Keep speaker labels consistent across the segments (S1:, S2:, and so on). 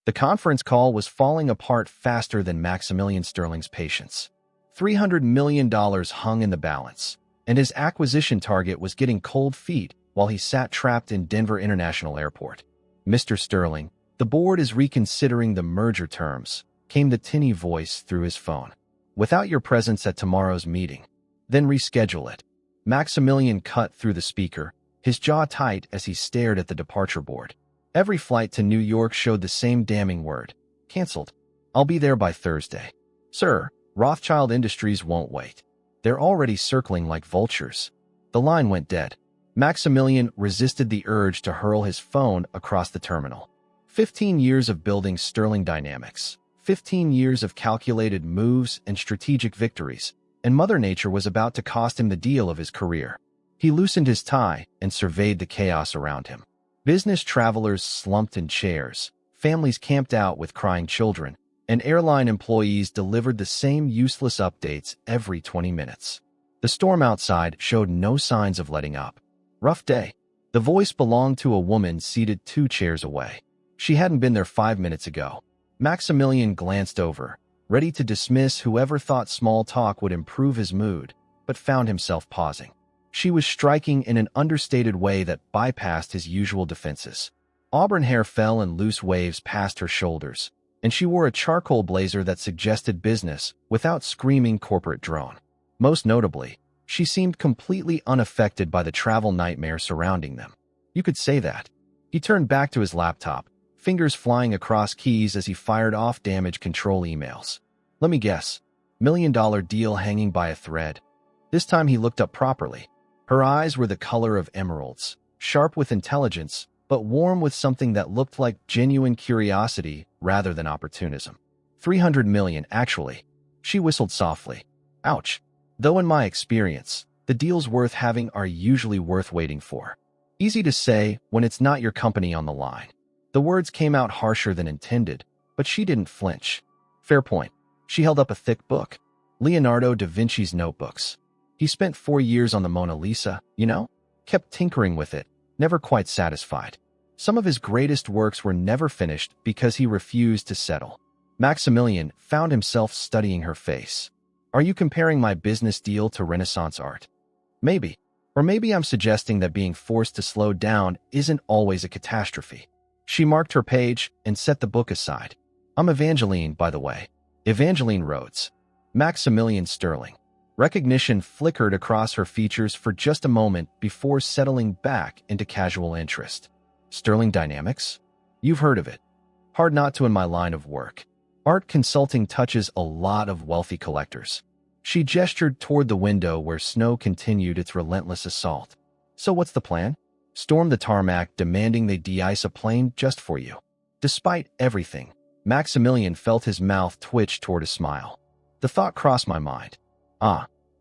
S1: The conference call was falling apart faster than Maximilian Sterling's patience. $300 million hung in the balance, and his acquisition target was getting cold feet while he sat trapped in Denver International Airport. "Mr. Sterling, the board is reconsidering the merger terms," came the tinny voice through his phone. "Without your presence at tomorrow's meeting, then reschedule it." Maximilian cut through the speaker, his jaw tight as he stared at the departure board. Every flight to New York showed the same damning word: canceled. "I'll be there by Thursday." "Sir, Rothschild Industries won't wait. They're already circling like vultures." The line went dead. Maximilian resisted the urge to hurl his phone across the terminal. 15 years of building Sterling Dynamics, 15 years of calculated moves and strategic victories, and Mother Nature was about to cost him the deal of his career. He loosened his tie and surveyed the chaos around him. Business travelers slumped in chairs, families camped out with crying children, and airline employees delivered the same useless updates every 20 minutes. The storm outside showed no signs of letting up. "Rough day." The voice belonged to a woman seated 2 chairs away. She hadn't been there 5 minutes ago. Maximilian glanced over, ready to dismiss whoever thought small talk would improve his mood, but found himself pausing. She was striking in an understated way that bypassed his usual defenses. Auburn hair fell in loose waves past her shoulders, and she wore a charcoal blazer that suggested business without screaming corporate drone. Most notably, she seemed completely unaffected by the travel nightmare surrounding them. You could say that. He turned back to his laptop, fingers flying across keys as he fired off damage control emails. "Let me guess. $1 million deal hanging by a thread." This time he looked up properly. Her eyes were the color of emeralds, sharp with intelligence, but warm with something that looked like genuine curiosity rather than opportunism. 300 million, actually. She whistled softly. "Ouch. Though in my experience, the deals worth having are usually worth waiting for." Easy to say when it's not your company on the line. The words came out harsher than intended, but she didn't flinch. "Fair point." She held up a thick book. Leonardo da Vinci's notebooks. He spent 4 years on the Mona Lisa, you know? Kept tinkering with it, never quite satisfied. Some of his greatest works were never finished because he refused to settle. Maximilian found himself studying her face. "Are you comparing my business deal to Renaissance art?" "Maybe. Or maybe I'm suggesting that being forced to slow down isn't always a catastrophe." She marked her page and set the book aside. "I'm Evangeline, by the way. Evangeline Rhodes." Maximilian Sterling. Recognition flickered across her features for just a moment before settling back into casual interest. "Sterling Dynamics? You've heard of it. Hard not to in my line of work. Art consulting touches a lot of wealthy collectors." She gestured toward the window where snow continued its relentless assault. "So what's the plan?" "Storm the tarmac demanding they de-ice a plane just for you." Despite everything, Maximilian felt his mouth twitch toward a smile. The thought crossed my mind.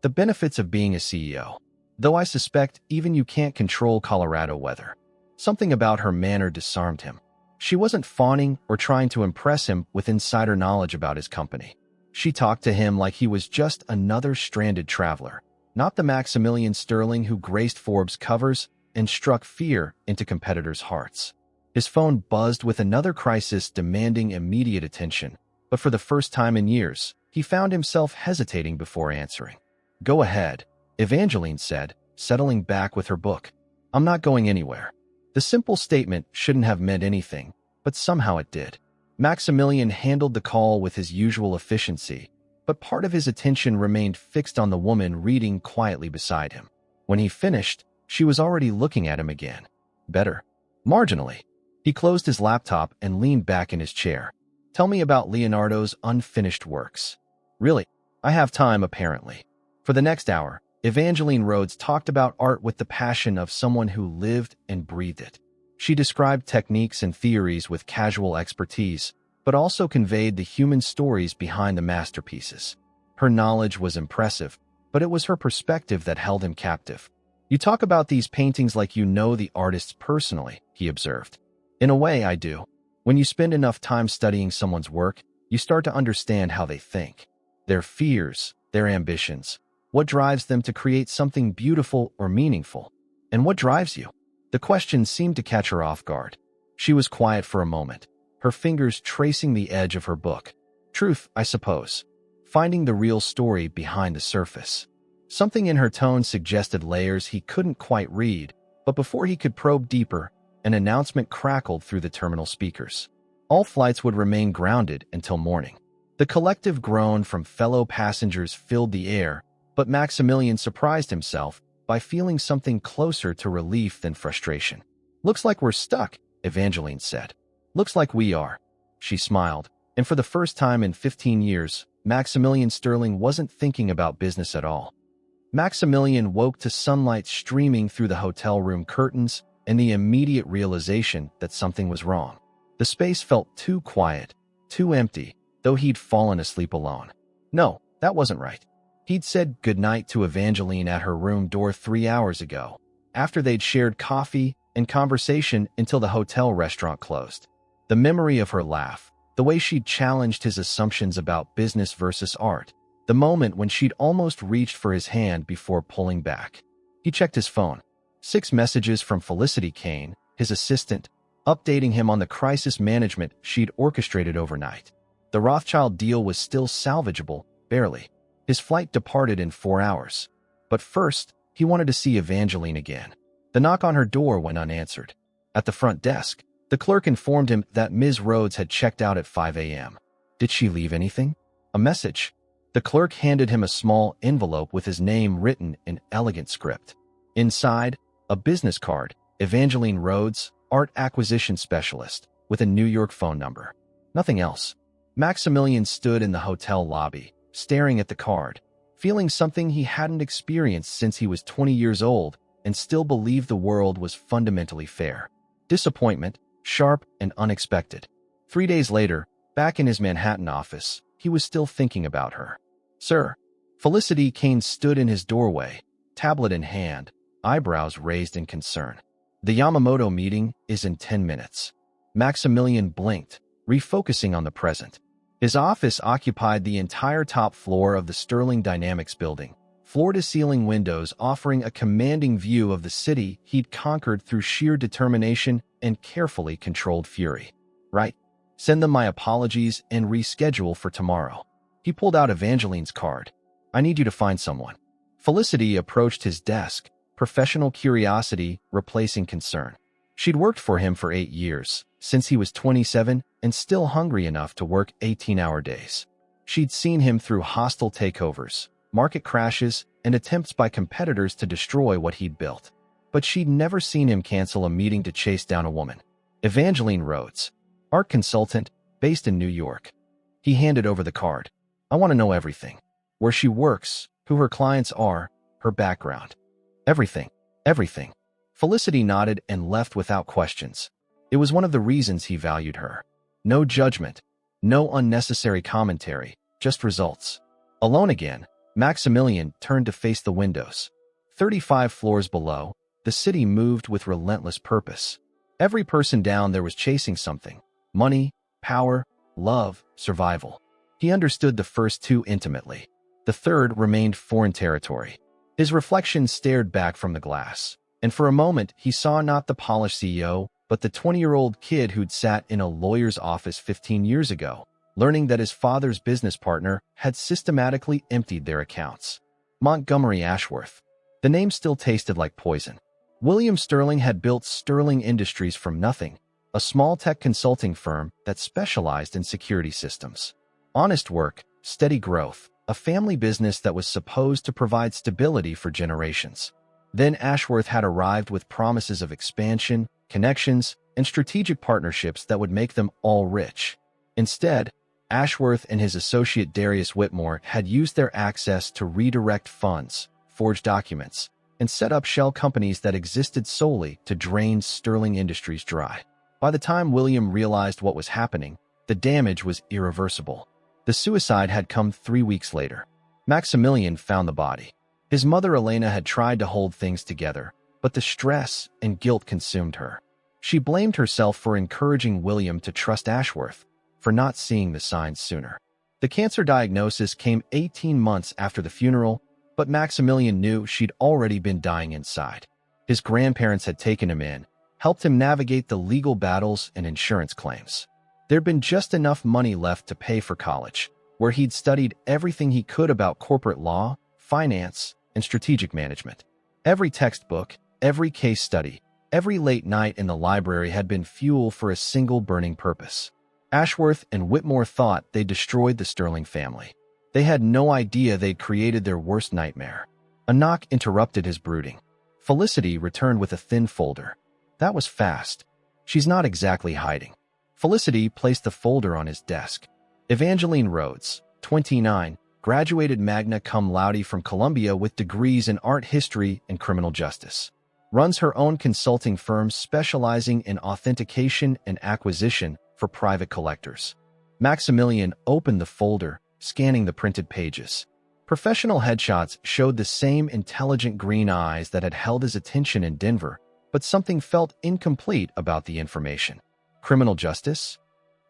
S1: The benefits of being a CEO. Though I suspect even you can't control Colorado weather. Something about her manner disarmed him. She wasn't fawning or trying to impress him with insider knowledge about his company. She talked to him like he was just another stranded traveler, not the Maximilian Sterling who graced Forbes covers and struck fear into competitors' hearts. His phone buzzed with another crisis demanding immediate attention, but for the first time in years, he found himself hesitating before answering. "Go ahead," Evangeline said, settling back with her book. "I'm not going anywhere." The simple statement shouldn't have meant anything, but somehow it did. Maximilian handled the call with his usual efficiency, but part of his attention remained fixed on the woman reading quietly beside him. When he finished, she was already looking at him again. Better. Marginally. He closed his laptop and leaned back in his chair. "Tell me about Leonardo's unfinished works." "Really? I have time, apparently." For the next hour, Evangeline Rhodes talked about art with the passion of someone who lived and breathed it. She described techniques and theories with casual expertise, but also conveyed the human stories behind the masterpieces. Her knowledge was impressive, but it was her perspective that held him captive. "You talk about these paintings like you know the artists personally," he observed. "In a way, I do. When you spend enough time studying someone's work, you start to understand how they think. Their fears, their ambitions. What drives them to create something beautiful or meaningful? And what drives you?" The question seemed to catch her off guard. She was quiet for a moment, her fingers tracing the edge of her book. Truth, I suppose. Finding the real story behind the surface. Something in her tone suggested layers he couldn't quite read, but before he could probe deeper, an announcement crackled through the terminal speakers. All flights would remain grounded until morning. The collective groan from fellow passengers filled the air, but Maximilian surprised himself by feeling something closer to relief than frustration. "Looks like we're stuck," Evangeline said. "Looks like we are." She smiled, and for the first time in 15 years, Maximilian Sterling wasn't thinking about business at all. Maximilian woke to sunlight streaming through the hotel room curtains and the immediate realization that something was wrong. The space felt too quiet, too empty, though he'd fallen asleep alone. No, that wasn't right. He'd said goodnight to Evangeline at her room door 3 hours ago, after they'd shared coffee and conversation until the hotel restaurant closed. The memory of her laugh, the way she'd challenged his assumptions about business versus art, the moment when she'd almost reached for his hand before pulling back. He checked his phone. 6 messages from Felicity Kane, his assistant, updating him on the crisis management she'd orchestrated overnight. The Rothschild deal was still salvageable, barely. His flight departed in 4 hours. But first, he wanted to see Evangeline again. The knock on her door went unanswered. At the front desk, the clerk informed him that Ms. Rhodes had checked out at 5 a.m. Did she leave anything? A message? The clerk handed him a small envelope with his name written in elegant script. Inside, a business card, Evangeline Rhodes, art acquisition specialist, with a New York phone number. Nothing else. Maximilian stood in the hotel lobby, staring at the card, feeling something he hadn't experienced since he was 20 years old and still believed the world was fundamentally fair. Disappointment, sharp and unexpected. 3 days later, back in his Manhattan office, he was still thinking about her. "Sir." Felicity Kane stood in his doorway, tablet in hand, eyebrows raised in concern. "The Yamamoto meeting is in 10 minutes. Maximilian blinked, refocusing on the present. His office occupied the entire top floor of the Sterling Dynamics building, floor-to-ceiling windows offering a commanding view of the city he'd conquered through sheer determination and carefully controlled fury. "Right. Send them my apologies and reschedule for tomorrow." He pulled out Evangeline's card. "I need you to find someone." Felicity approached his desk, professional curiosity replacing concern. She'd worked for him for 8 years, since he was 27 and still hungry enough to work 18-hour days. She'd seen him through hostile takeovers, market crashes, and attempts by competitors to destroy what he'd built. But she'd never seen him cancel a meeting to chase down a woman. Evangeline Rhodes, art consultant, based in New York. He handed over the card. "I want to know everything. Where she works, who her clients are, her background. Everything. Everything." Felicity nodded and left without questions. It was one of the reasons he valued her. No judgment, no unnecessary commentary, just results. Alone again, Maximilian turned to face the windows. 35 floors below, the city moved with relentless purpose. Every person down there was chasing something: money, power, love, survival. He understood the first 2 intimately. The third remained foreign territory. His reflection stared back from the glass, and for a moment he saw not the polished CEO, but the 20-year-old kid who'd sat in a lawyer's office 15 years ago, learning that his father's business partner had systematically emptied their accounts. Montgomery Ashworth. The name still tasted like poison. William Sterling had built Sterling Industries from nothing, a small tech consulting firm that specialized in security systems. Honest work, steady growth, a family business that was supposed to provide stability for generations. Then Ashworth had arrived with promises of expansion, connections, and strategic partnerships that would make them all rich. Instead, Ashworth and his associate Darius Whitmore had used their access to redirect funds, forge documents, and set up shell companies that existed solely to drain Sterling Industries dry. By the time William realized what was happening, the damage was irreversible. The suicide had come 3 weeks later. Maximilian found the body. His mother Elena had tried to hold things together, but the stress and guilt consumed her. She blamed herself for encouraging William to trust Ashworth, for not seeing the signs sooner. The cancer diagnosis came 18 months after the funeral, but Maximilian knew she'd already been dying inside. His grandparents had taken him in, helped him navigate the legal battles and insurance claims. There'd been just enough money left to pay for college, where he'd studied everything he could about corporate law, finance, and strategic management. Every textbook, every case study, every late night in the library had been fuel for a single burning purpose. Ashworth and Whitmore thought they'd destroyed the Sterling family. They had no idea they'd created their worst nightmare. A knock interrupted his brooding. Felicity returned with a thin folder. That was fast. She's not exactly hiding. Felicity placed the folder on his desk. Evangeline Rhodes, 29, graduated magna cum laude from Columbia with degrees in art history and criminal justice. Runs her own consulting firm specializing in authentication and acquisition for private collectors. Maximilian opened the folder, scanning the printed pages. Professional headshots showed the same intelligent green eyes that had held his attention in Denver, but something felt incomplete about the information. Criminal justice?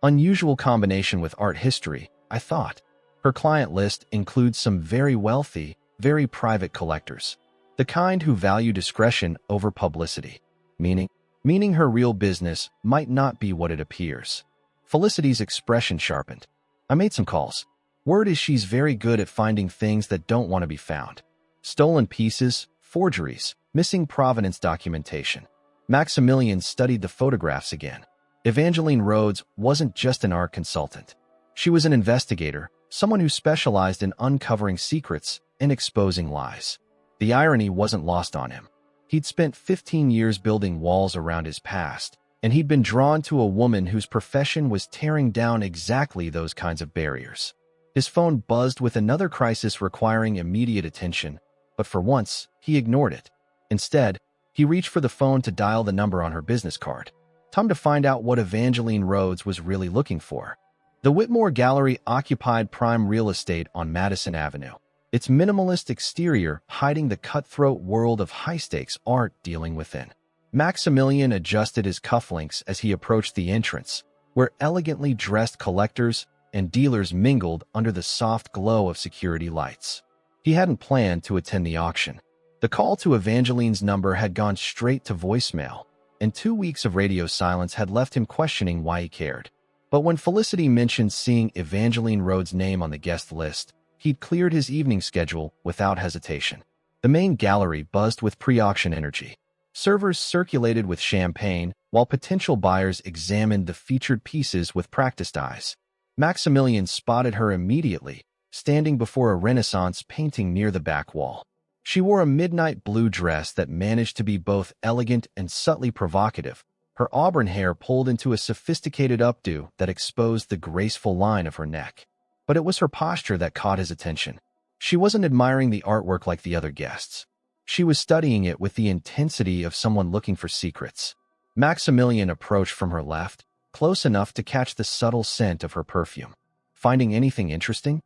S1: Unusual combination with art history, I thought. Her client list includes some very wealthy, very private collectors. The kind who value discretion over publicity. Meaning her real business might not be what it appears. Felicity's expression sharpened. I made some calls. Word is she's very good at finding things that don't want to be found. Stolen pieces, forgeries, missing provenance documentation. Maximilian studied the photographs again. Evangeline Rhodes wasn't just an art consultant. She was an investigator, someone who specialized in uncovering secrets and exposing lies. The irony wasn't lost on him. He'd spent 15 years building walls around his past, and he'd been drawn to a woman whose profession was tearing down exactly those kinds of barriers. His phone buzzed with another crisis requiring immediate attention, but for once, he ignored it. Instead, he reached for the phone to dial the number on her business card. Time to find out what Evangeline Rhodes was really looking for. The Whitmore Gallery occupied prime real estate on Madison Avenue, its minimalist exterior hiding the cutthroat world of high-stakes art dealing within. Maximilian adjusted his cufflinks as he approached the entrance, where elegantly dressed collectors and dealers mingled under the soft glow of security lights. He hadn't planned to attend the auction. The call to Evangeline's number had gone straight to voicemail, and 2 weeks of radio silence had left him questioning why he cared. But when Felicity mentioned seeing Evangeline Rhodes' name on the guest list, he'd cleared his evening schedule without hesitation. The main gallery buzzed with pre-auction energy. Servers circulated with champagne, while potential buyers examined the featured pieces with practiced eyes. Maximilian spotted her immediately, standing before a Renaissance painting near the back wall. She wore a midnight blue dress that managed to be both elegant and subtly provocative, her auburn hair pulled into a sophisticated updo that exposed the graceful line of her neck. But it was her posture that caught his attention. She wasn't admiring the artwork like the other guests. She was studying it with the intensity of someone looking for secrets. Maximilian approached from her left, close enough to catch the subtle scent of her perfume. Finding anything interesting?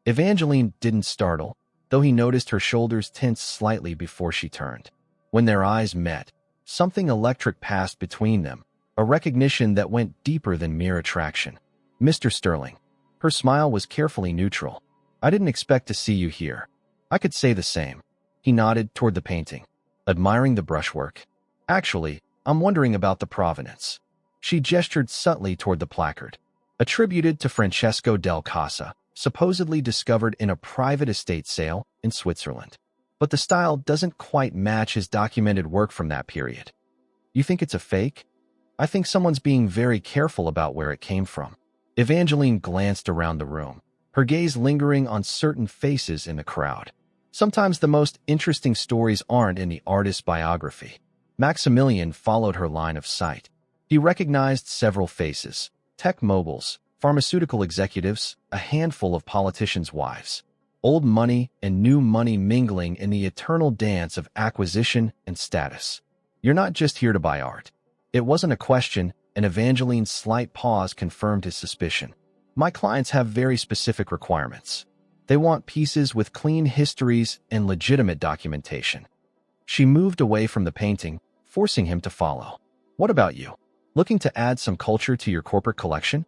S1: Evangeline didn't startle, though he noticed her shoulders tense slightly before she turned. When their eyes met, something electric passed between them, a recognition that went deeper than mere attraction. Mr. Sterling. Her smile was carefully neutral. I didn't expect to see you here. I could say the same. He nodded toward the painting, admiring the brushwork. Actually, I'm wondering about the provenance. She gestured subtly toward the placard. Attributed to Francesco del Casa, supposedly discovered in a private estate sale in Switzerland. But the style doesn't quite match his documented work from that period. You think it's a fake? I think someone's being very careful about where it came from. Evangeline glanced around the room, her gaze lingering on certain faces in the crowd. Sometimes the most interesting stories aren't in the artist's biography. Maximilian followed her line of sight. He recognized several faces: tech moguls, pharmaceutical executives, a handful of politicians' wives. Old money and new money mingling in the eternal dance of acquisition and status. You're not just here to buy art. It wasn't a question, and Evangeline's slight pause confirmed his suspicion. My clients have very specific requirements. They want pieces with clean histories and legitimate documentation. She moved away from the painting, forcing him to follow. What about you? Looking to add some culture to your corporate collection?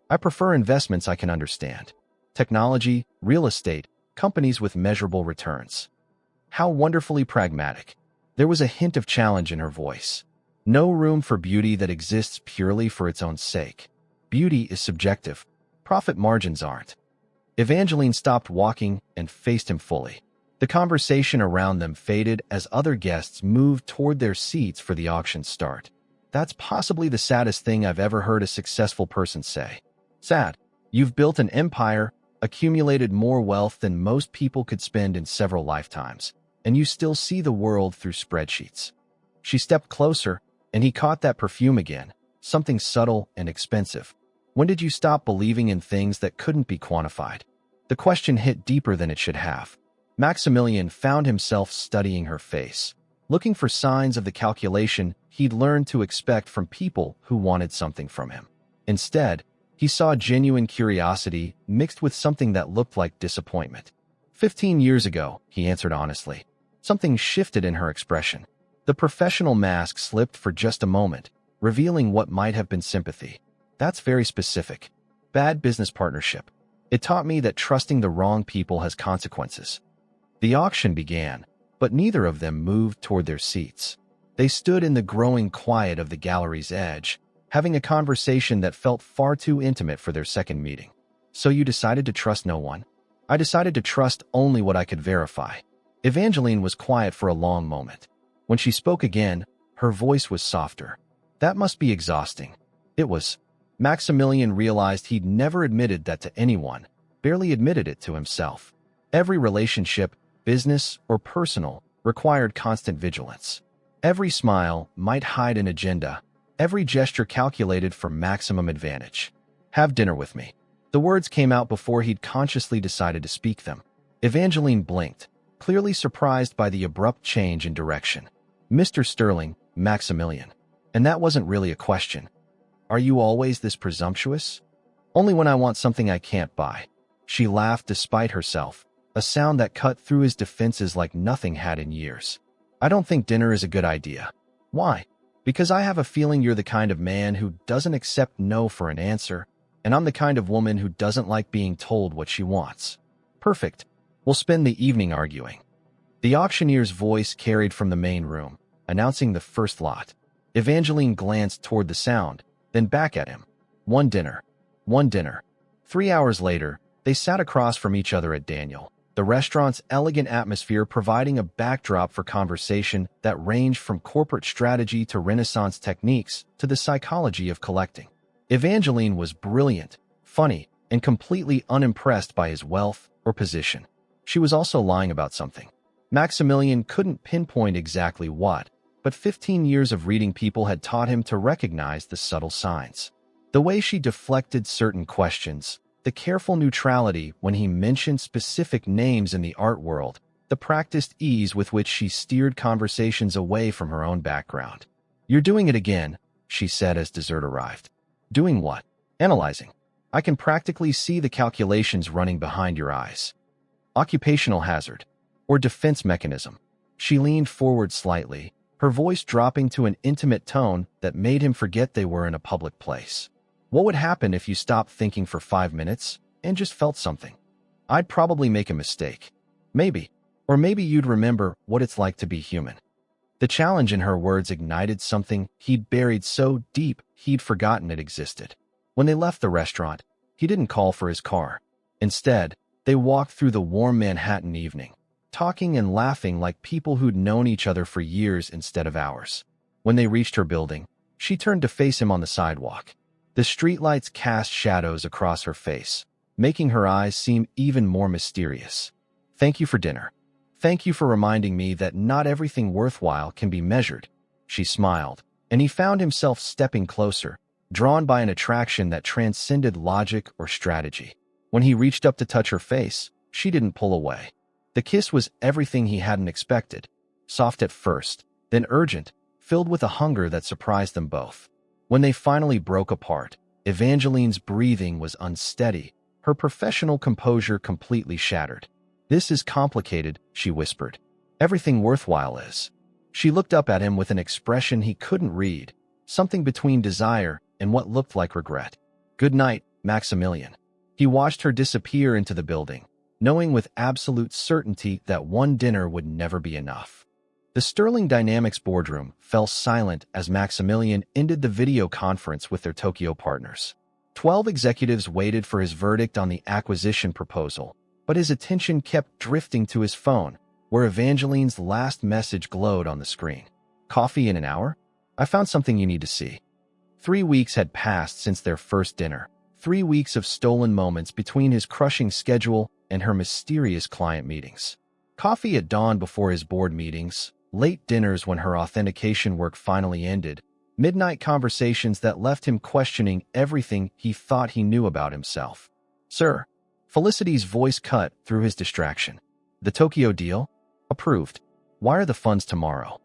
S1: I prefer investments I can understand. Technology, real estate, companies with measurable returns. How wonderfully pragmatic. There was a hint of challenge in her voice. No room for beauty that exists purely for its own sake. Beauty is subjective. Profit margins aren't. Evangeline stopped walking and faced him fully. The conversation around them faded as other guests moved toward their seats for the auction's start. That's possibly the saddest thing I've ever heard a successful person say. Sad. You've built an empire, accumulated more wealth than most people could spend in several lifetimes, and you still see the world through spreadsheets. She stepped closer, and he caught that perfume again, something subtle and expensive. When did you stop believing in things that couldn't be quantified? The question hit deeper than it should have. Maximilian found himself studying her face, looking for signs of the calculation he'd learned to expect from people who wanted something from him. Instead, he saw genuine curiosity mixed with something that looked like disappointment. 15 years ago, he answered honestly. Something shifted in her expression. The professional mask slipped for just a moment, revealing what might have been sympathy. That's very specific. Bad business partnership. It taught me that trusting the wrong people has consequences. The auction began, but neither of them moved toward their seats. They stood in the growing quiet of the gallery's edge, having a conversation that felt far too intimate for their second meeting. So you decided to trust no one? I decided to trust only what I could verify. Evangeline was quiet for a long moment. When she spoke again, her voice was softer. That must be exhausting. It was. Maximilian realized he'd never admitted that to anyone, barely admitted it to himself. Every relationship, business or personal, required constant vigilance. Every smile might hide an agenda, every gesture calculated for maximum advantage. Have dinner with me. The words came out before he'd consciously decided to speak them. Evangeline blinked, clearly surprised by the abrupt change in direction. Mr. Sterling, Maximilian. And that wasn't really a question. Are you always this presumptuous? Only when I want something I can't buy. She laughed despite herself, a sound that cut through his defenses like nothing had in years. I don't think dinner is a good idea. Why? Because I have a feeling you're the kind of man who doesn't accept no for an answer, and I'm the kind of woman who doesn't like being told what she wants. Perfect. We'll spend the evening arguing. The auctioneer's voice carried from the main room, announcing the first lot. Evangeline glanced toward the sound, then back at him. One dinner. 3 hours later, they sat across from each other at Daniel, the restaurant's elegant atmosphere providing a backdrop for conversation that ranged from corporate strategy to Renaissance techniques to the psychology of collecting. Evangeline was brilliant, funny, and completely unimpressed by his wealth or position. She was also lying about something. Maximilian couldn't pinpoint exactly what, but 15 years of reading people had taught him to recognize the subtle signs. The way she deflected certain questions, the careful neutrality when he mentioned specific names in the art world, the practiced ease with which she steered conversations away from her own background. You're doing it again, she said as dessert arrived. Doing what? Analyzing. I can practically see the calculations running behind your eyes. Occupational hazard. Or defense mechanism. She leaned forward slightly, her voice dropping to an intimate tone that made him forget they were in a public place. What would happen if you stopped thinking for 5 minutes and just felt something? I'd probably make a mistake. Maybe. Or maybe you'd remember what it's like to be human. The challenge in her words ignited something he'd buried so deep he'd forgotten it existed. When they left the restaurant, he didn't call for his car. Instead, they walked through the warm Manhattan evening, talking and laughing like people who'd known each other for years instead of hours. When they reached her building, she turned to face him on the sidewalk. The streetlights cast shadows across her face, making her eyes seem even more mysterious. Thank you for dinner. Thank you for reminding me that not everything worthwhile can be measured. She smiled, and he found himself stepping closer, drawn by an attraction that transcended logic or strategy. When he reached up to touch her face, she didn't pull away. The kiss was everything he hadn't expected, soft at first, then urgent, filled with a hunger that surprised them both. When they finally broke apart, Evangeline's breathing was unsteady, her professional composure completely shattered. This is complicated, she whispered. Everything worthwhile is. She looked up at him with an expression he couldn't read, something between desire and what looked like regret. Good night, Maximilian. He watched her disappear into the building, knowing with absolute certainty that one dinner would never be enough. The Sterling Dynamics boardroom fell silent as Maximilian ended the video conference with their Tokyo partners. 12 executives waited for his verdict on the acquisition proposal, but his attention kept drifting to his phone, where Evangeline's last message glowed on the screen. Coffee in an hour? I found something you need to see. 3 weeks had passed since their first dinner. 3 weeks of stolen moments between his crushing schedule and her mysterious client meetings. Coffee at dawn before his board meetings, late dinners when her authentication work finally ended, midnight conversations that left him questioning everything he thought he knew about himself. Sir, Felicity's voice cut through his distraction. The Tokyo deal? Approved. Wire the funds tomorrow.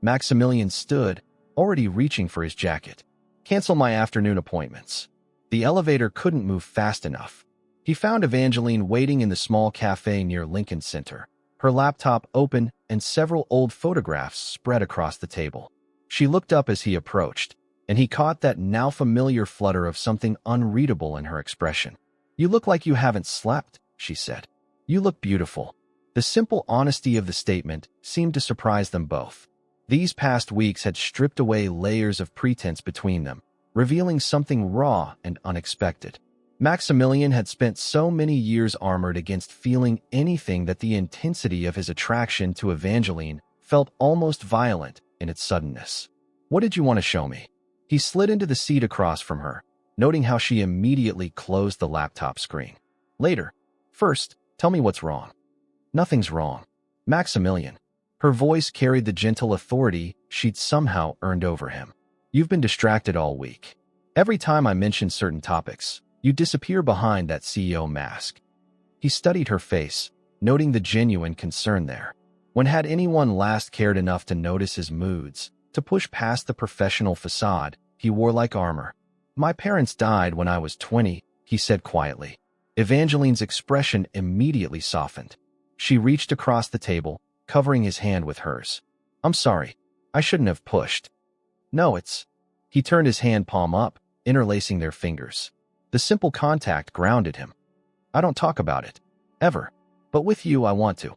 S1: Maximilian stood, already reaching for his jacket. Cancel my afternoon appointments. The elevator couldn't move fast enough. He found Evangeline waiting in the small cafe near Lincoln Center, her laptop open and several old photographs spread across the table. She looked up as he approached, and he caught that now familiar flutter of something unreadable in her expression. You look like you haven't slept, she said. You look beautiful. The simple honesty of the statement seemed to surprise them both. These past weeks had stripped away layers of pretense between them, revealing something raw and unexpected. Maximilian had spent so many years armored against feeling anything that the intensity of his attraction to Evangeline felt almost violent in its suddenness. What did you want to show me? He slid into the seat across from her, noting how she immediately closed the laptop screen. Later. First, tell me what's wrong. Nothing's wrong. Maximilian. Her voice carried the gentle authority she'd somehow earned over him. You've been distracted all week. Every time I mention certain topics, you disappear behind that CEO mask. He studied her face, noting the genuine concern there. When had anyone last cared enough to notice his moods, to push past the professional facade he wore like armor? My parents died when I was 20, he said quietly. Evangeline's expression immediately softened. She reached across the table, covering his hand with hers. I'm sorry. I shouldn't have pushed. No, it's... He turned his hand palm up, interlacing their fingers. The simple contact grounded him. I don't talk about it. Ever. But with you, I want to.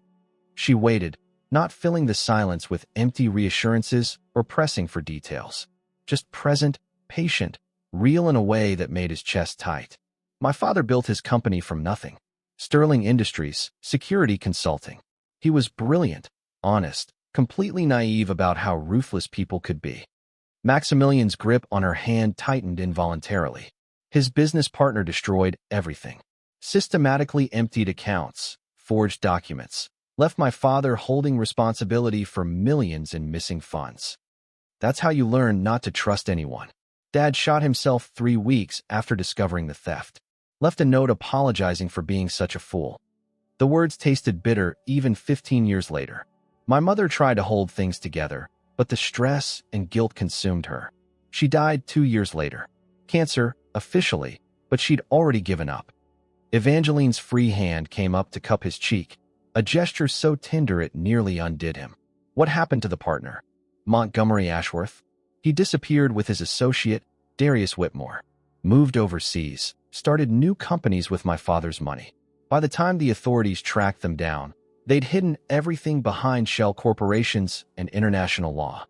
S1: She waited, not filling the silence with empty reassurances or pressing for details. Just present, patient, real in a way that made his chest tight. My father built his company from nothing. Sterling Industries, security consulting. He was brilliant, honest, completely naive about how ruthless people could be. Maximilian's grip on her hand tightened involuntarily. His business partner destroyed everything. Systematically emptied accounts, forged documents, left my father holding responsibility for millions in missing funds. That's how you learn not to trust anyone. Dad shot himself 3 weeks after discovering the theft. Left a note apologizing for being such a fool. The words tasted bitter even 15 years later. My mother tried to hold things together, but the stress and guilt consumed her. She died 2 years later. Cancer, officially, but she'd already given up. Evangeline's free hand came up to cup his cheek, a gesture so tender it nearly undid him. What happened to the partner? Montgomery Ashworth? He disappeared with his associate, Darius Whitmore. Moved overseas, started new companies with my father's money. By the time the authorities tracked them down, they'd hidden everything behind shell corporations and international law.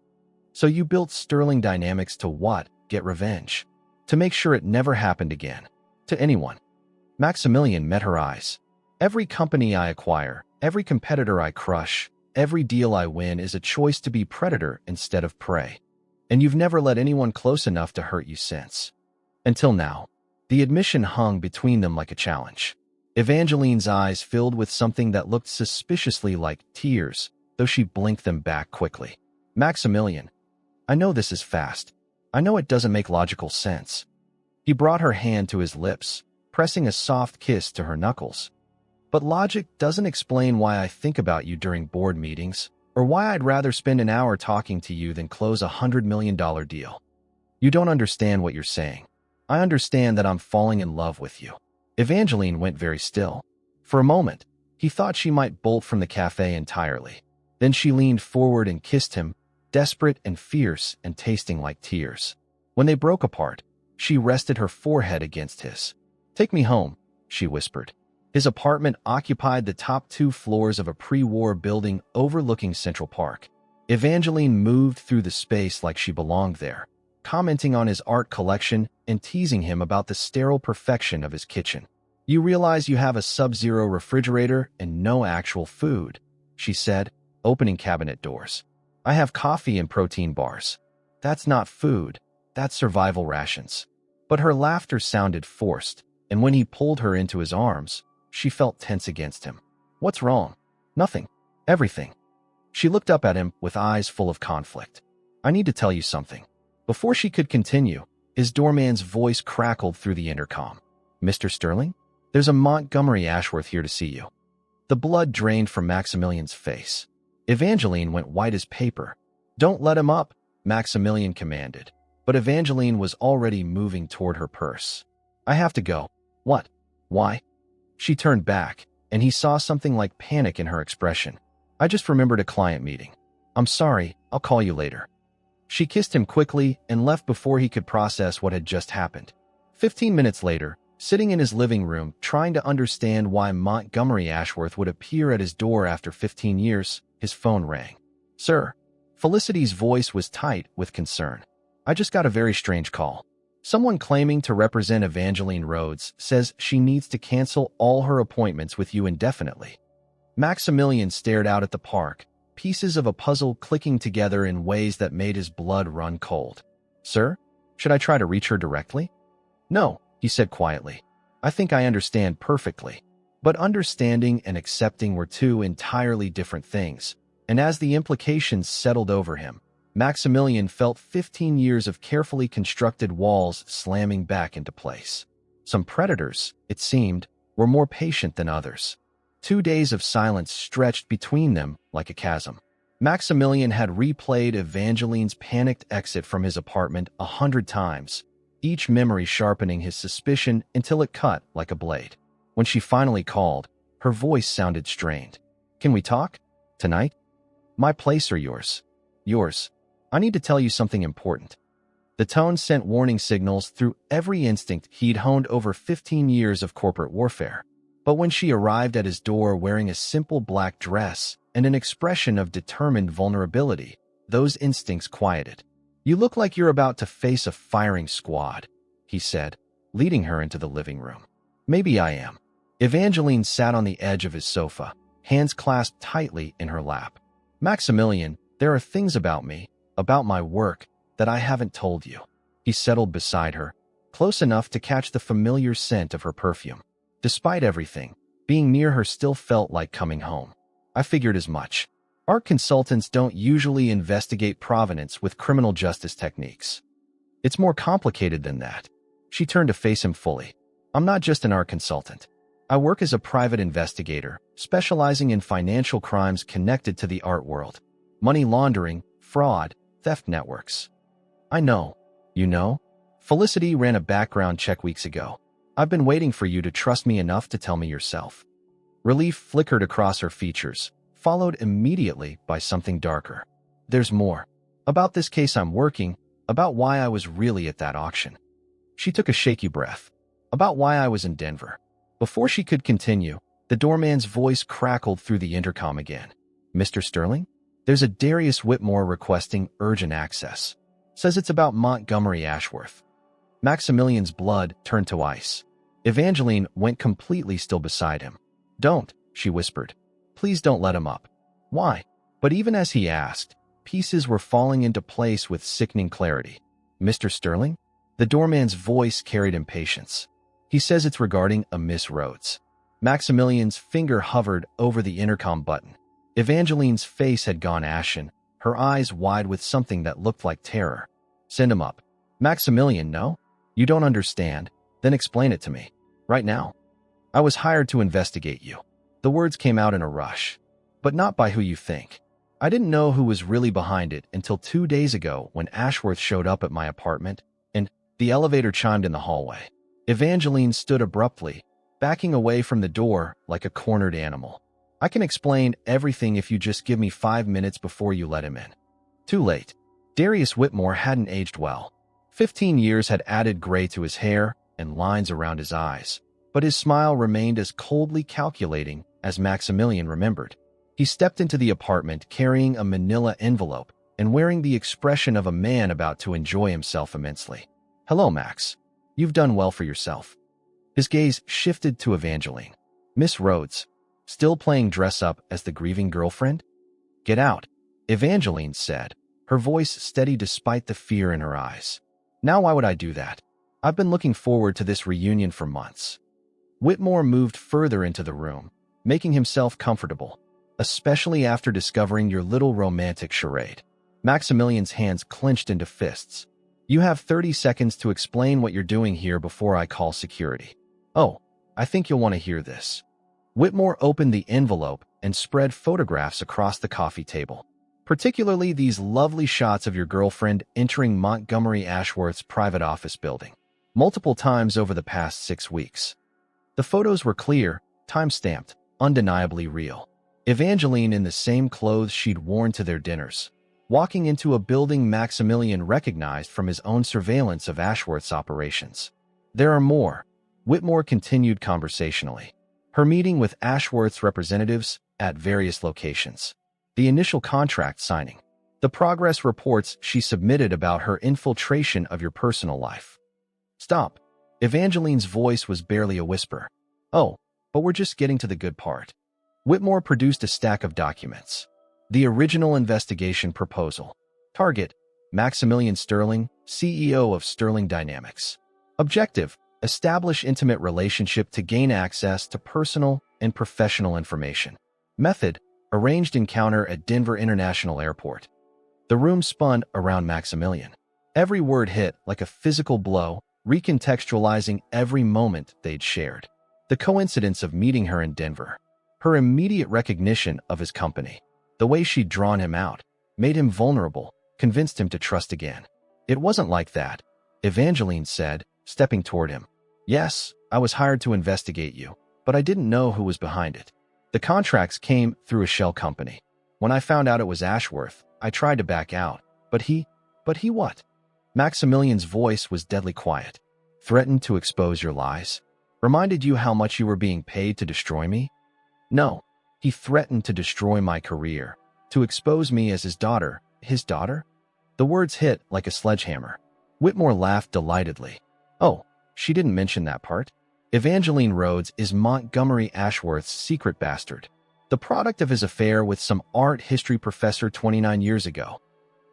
S1: So you built Sterling Dynamics to what? Get revenge. To make sure it never happened again. To anyone. Maximilian met her eyes. Every company I acquire, every competitor I crush, every deal I win is a choice to be predator instead of prey. And you've never let anyone close enough to hurt you since. Until now. The admission hung between them like a challenge. Evangeline's eyes filled with something that looked suspiciously like tears, though she blinked them back quickly. Maximilian, I know this is fast. I know it doesn't make logical sense. He brought her hand to his lips, pressing a soft kiss to her knuckles. But logic doesn't explain why I think about you during board meetings, or why I'd rather spend an hour talking to you than close a $100 million deal. You don't understand what you're saying. I understand that I'm falling in love with you. Evangeline went very still. For a moment, he thought she might bolt from the cafe entirely. Then she leaned forward and kissed him, desperate and fierce and tasting like tears. When they broke apart, she rested her forehead against his. Take me home, she whispered. His apartment occupied the top 2 floors of a pre-war building overlooking Central Park. Evangeline moved through the space like she belonged there, commenting on his art collection and teasing him about the sterile perfection of his kitchen. "You realize you have a sub-zero refrigerator and no actual food," she said, opening cabinet doors. "I have coffee and protein bars. That's not food. That's survival rations." But her laughter sounded forced, and when he pulled her into his arms, she felt tense against him. "What's wrong?" "Nothing. Everything." She looked up at him with eyes full of conflict. "I need to tell you something." Before she could continue, his doorman's voice crackled through the intercom. "Mr. Sterling? There's a Montgomery Ashworth here to see you." The blood drained from Maximilian's face. Evangeline went white as paper. "Don't let him up," Maximilian commanded. But Evangeline was already moving toward her purse. "I have to go." "What? Why?" She turned back, and he saw something like panic in her expression. "I just remembered a client meeting. I'm sorry, I'll call you later." She kissed him quickly and left before he could process what had just happened. 15 minutes later, sitting in his living room, trying to understand why Montgomery Ashworth would appear at his door after 15 years, his phone rang. "Sir." Felicity's voice was tight with concern. "I just got a very strange call. Someone claiming to represent Evangeline Rhodes says she needs to cancel all her appointments with you indefinitely." Maximilian stared out at the park, pieces of a puzzle clicking together in ways that made his blood run cold. "Sir, should I try to reach her directly?" "No," he said quietly. "I think I understand perfectly." But understanding and accepting were two entirely different things, and as the implications settled over him, Maximilian felt 15 years of carefully constructed walls slamming back into place. Some predators, it seemed, were more patient than others. 2 days of silence stretched between them like a chasm. Maximilian had replayed Evangeline's panicked exit from his apartment 100 times, each memory sharpening his suspicion until it cut like a blade. When she finally called, her voice sounded strained. "Can we talk? Tonight? My place or yours?" "Yours. I need to tell you something important." The tone sent warning signals through every instinct he'd honed over 15 years of corporate warfare. But when she arrived at his door wearing a simple black dress and an expression of determined vulnerability, those instincts quieted. "You look like you're about to face a firing squad," he said, leading her into the living room. "Maybe I am." Evangeline sat on the edge of his sofa, hands clasped tightly in her lap. "Maximilian, there are things about me, about my work, that I haven't told you." He settled beside her, close enough to catch the familiar scent of her perfume. Despite everything, being near her still felt like coming home. "I figured as much. Art consultants don't usually investigate provenance with criminal justice techniques. It's more complicated than that." She turned to face him fully. "I'm not just an art consultant. I work as a private investigator, specializing in financial crimes connected to the art world. Money laundering, fraud, theft networks." "I know." "You know? Felicity ran a background check weeks ago. I've been waiting for you to trust me enough to tell me yourself." Relief flickered across her features, followed immediately by something darker. "There's more. About this case I'm working, about why I was really at that auction." She took a shaky breath. "About why I was in Denver." Before she could continue, the doorman's voice crackled through the intercom again. "Mr. Sterling? There's a Darius Whitmore requesting urgent access. Says it's about Montgomery Ashworth." Maximilian's blood turned to ice. Evangeline went completely still beside him. "Don't," she whispered. "Please don't let him up." "Why?" But even as he asked, pieces were falling into place with sickening clarity. "Mr. Sterling?" The doorman's voice carried impatience. "He says it's regarding a Miss Rhodes." Maximilian's finger hovered over the intercom button. Evangeline's face had gone ashen, her eyes wide with something that looked like terror. "Send him up." "Maximilian, no? You don't understand. Then explain it to me. Right now." "I was hired to investigate you." The words came out in a rush. "But not by who you think. I didn't know who was really behind it until 2 days ago when Ashworth showed up at my apartment, and the elevator chimed in the hallway." Evangeline stood abruptly, backing away from the door like a cornered animal. "I can explain everything if you just give me 5 minutes before you let him in." Too late. Darius Whitmore hadn't aged well. 15 years had added gray to his hair and lines around his eyes, but his smile remained as coldly calculating as Maximilian remembered. He stepped into the apartment carrying a manila envelope and wearing the expression of a man about to enjoy himself immensely. "Hello, Max. You've done well for yourself." His gaze shifted to Evangeline. "Miss Rhodes, still playing dress-up as the grieving girlfriend?" "Get out," Evangeline said, her voice steady despite the fear in her eyes. "Now why would I do that? I've been looking forward to this reunion for months." Whitmore moved further into the room, making himself comfortable, especially after discovering your little romantic charade. Maximilian's hands clenched into fists. "You have 30 seconds to explain what you're doing here before I call security." "Oh, I think you'll want to hear this." Whitmore opened the envelope and spread photographs across the coffee table, particularly these lovely shots of your girlfriend entering Montgomery Ashworth's private office building, multiple times over the past 6 weeks. The photos were clear, time-stamped, undeniably real. Evangeline in the same clothes she'd worn to their dinners, walking into a building Maximilian recognized from his own surveillance of Ashworth's operations. "There are more," Whitmore continued conversationally. "Her meeting with Ashworth's representatives at various locations. The initial contract signing. The progress reports she submitted about her infiltration of your personal life." "Stop." Evangeline's voice was barely a whisper. "Oh, but we're just getting to the good part." Whitmore produced a stack of documents. The original investigation proposal. Target: Maximilian Sterling, CEO of Sterling Dynamics. Objective: establish intimate relationship to gain access to personal and professional information. Method: arranged encounter at Denver International Airport. The room spun around Maximilian. Every word hit like a physical blow, recontextualizing every moment they'd shared. The coincidence of meeting her in Denver, her immediate recognition of his company, the way she'd drawn him out, made him vulnerable, convinced him to trust again. "It wasn't like that," Evangeline said, stepping toward him. "Yes, I was hired to investigate you, but I didn't know who was behind it. The contracts came through a shell company. When I found out it was Ashworth, I tried to back out. But he what?" Maximilian's voice was deadly quiet. "Threatened to expose your lies? Reminded you how much you were being paid to destroy me?" "No. He threatened to destroy my career, to expose me as his daughter." "His daughter?" The words hit like a sledgehammer. Whitmore laughed delightedly. "Oh, she didn't mention that part. Evangeline Rhodes is Montgomery Ashworth's secret bastard, the product of his affair with some art history professor 29 years ago."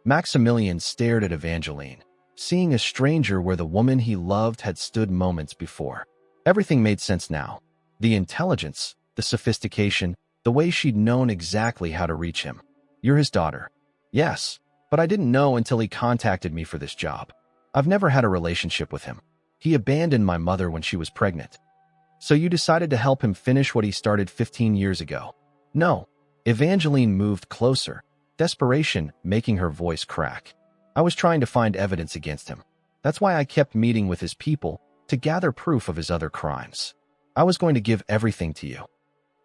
S1: Maximilian stared at Evangeline, seeing a stranger where the woman he loved had stood moments before. Everything made sense now. The intelligence, the sophistication, the way she'd known exactly how to reach him. "You're his daughter." "Yes, but I didn't know until he contacted me for this job. I've never had a relationship with him. He abandoned my mother when she was pregnant." "So you decided to help him finish what he started 15 years ago?" "No." Evangeline moved closer, desperation making her voice crack. "I was trying to find evidence against him. That's why I kept meeting with his people, to gather proof of his other crimes. I was going to give everything to you."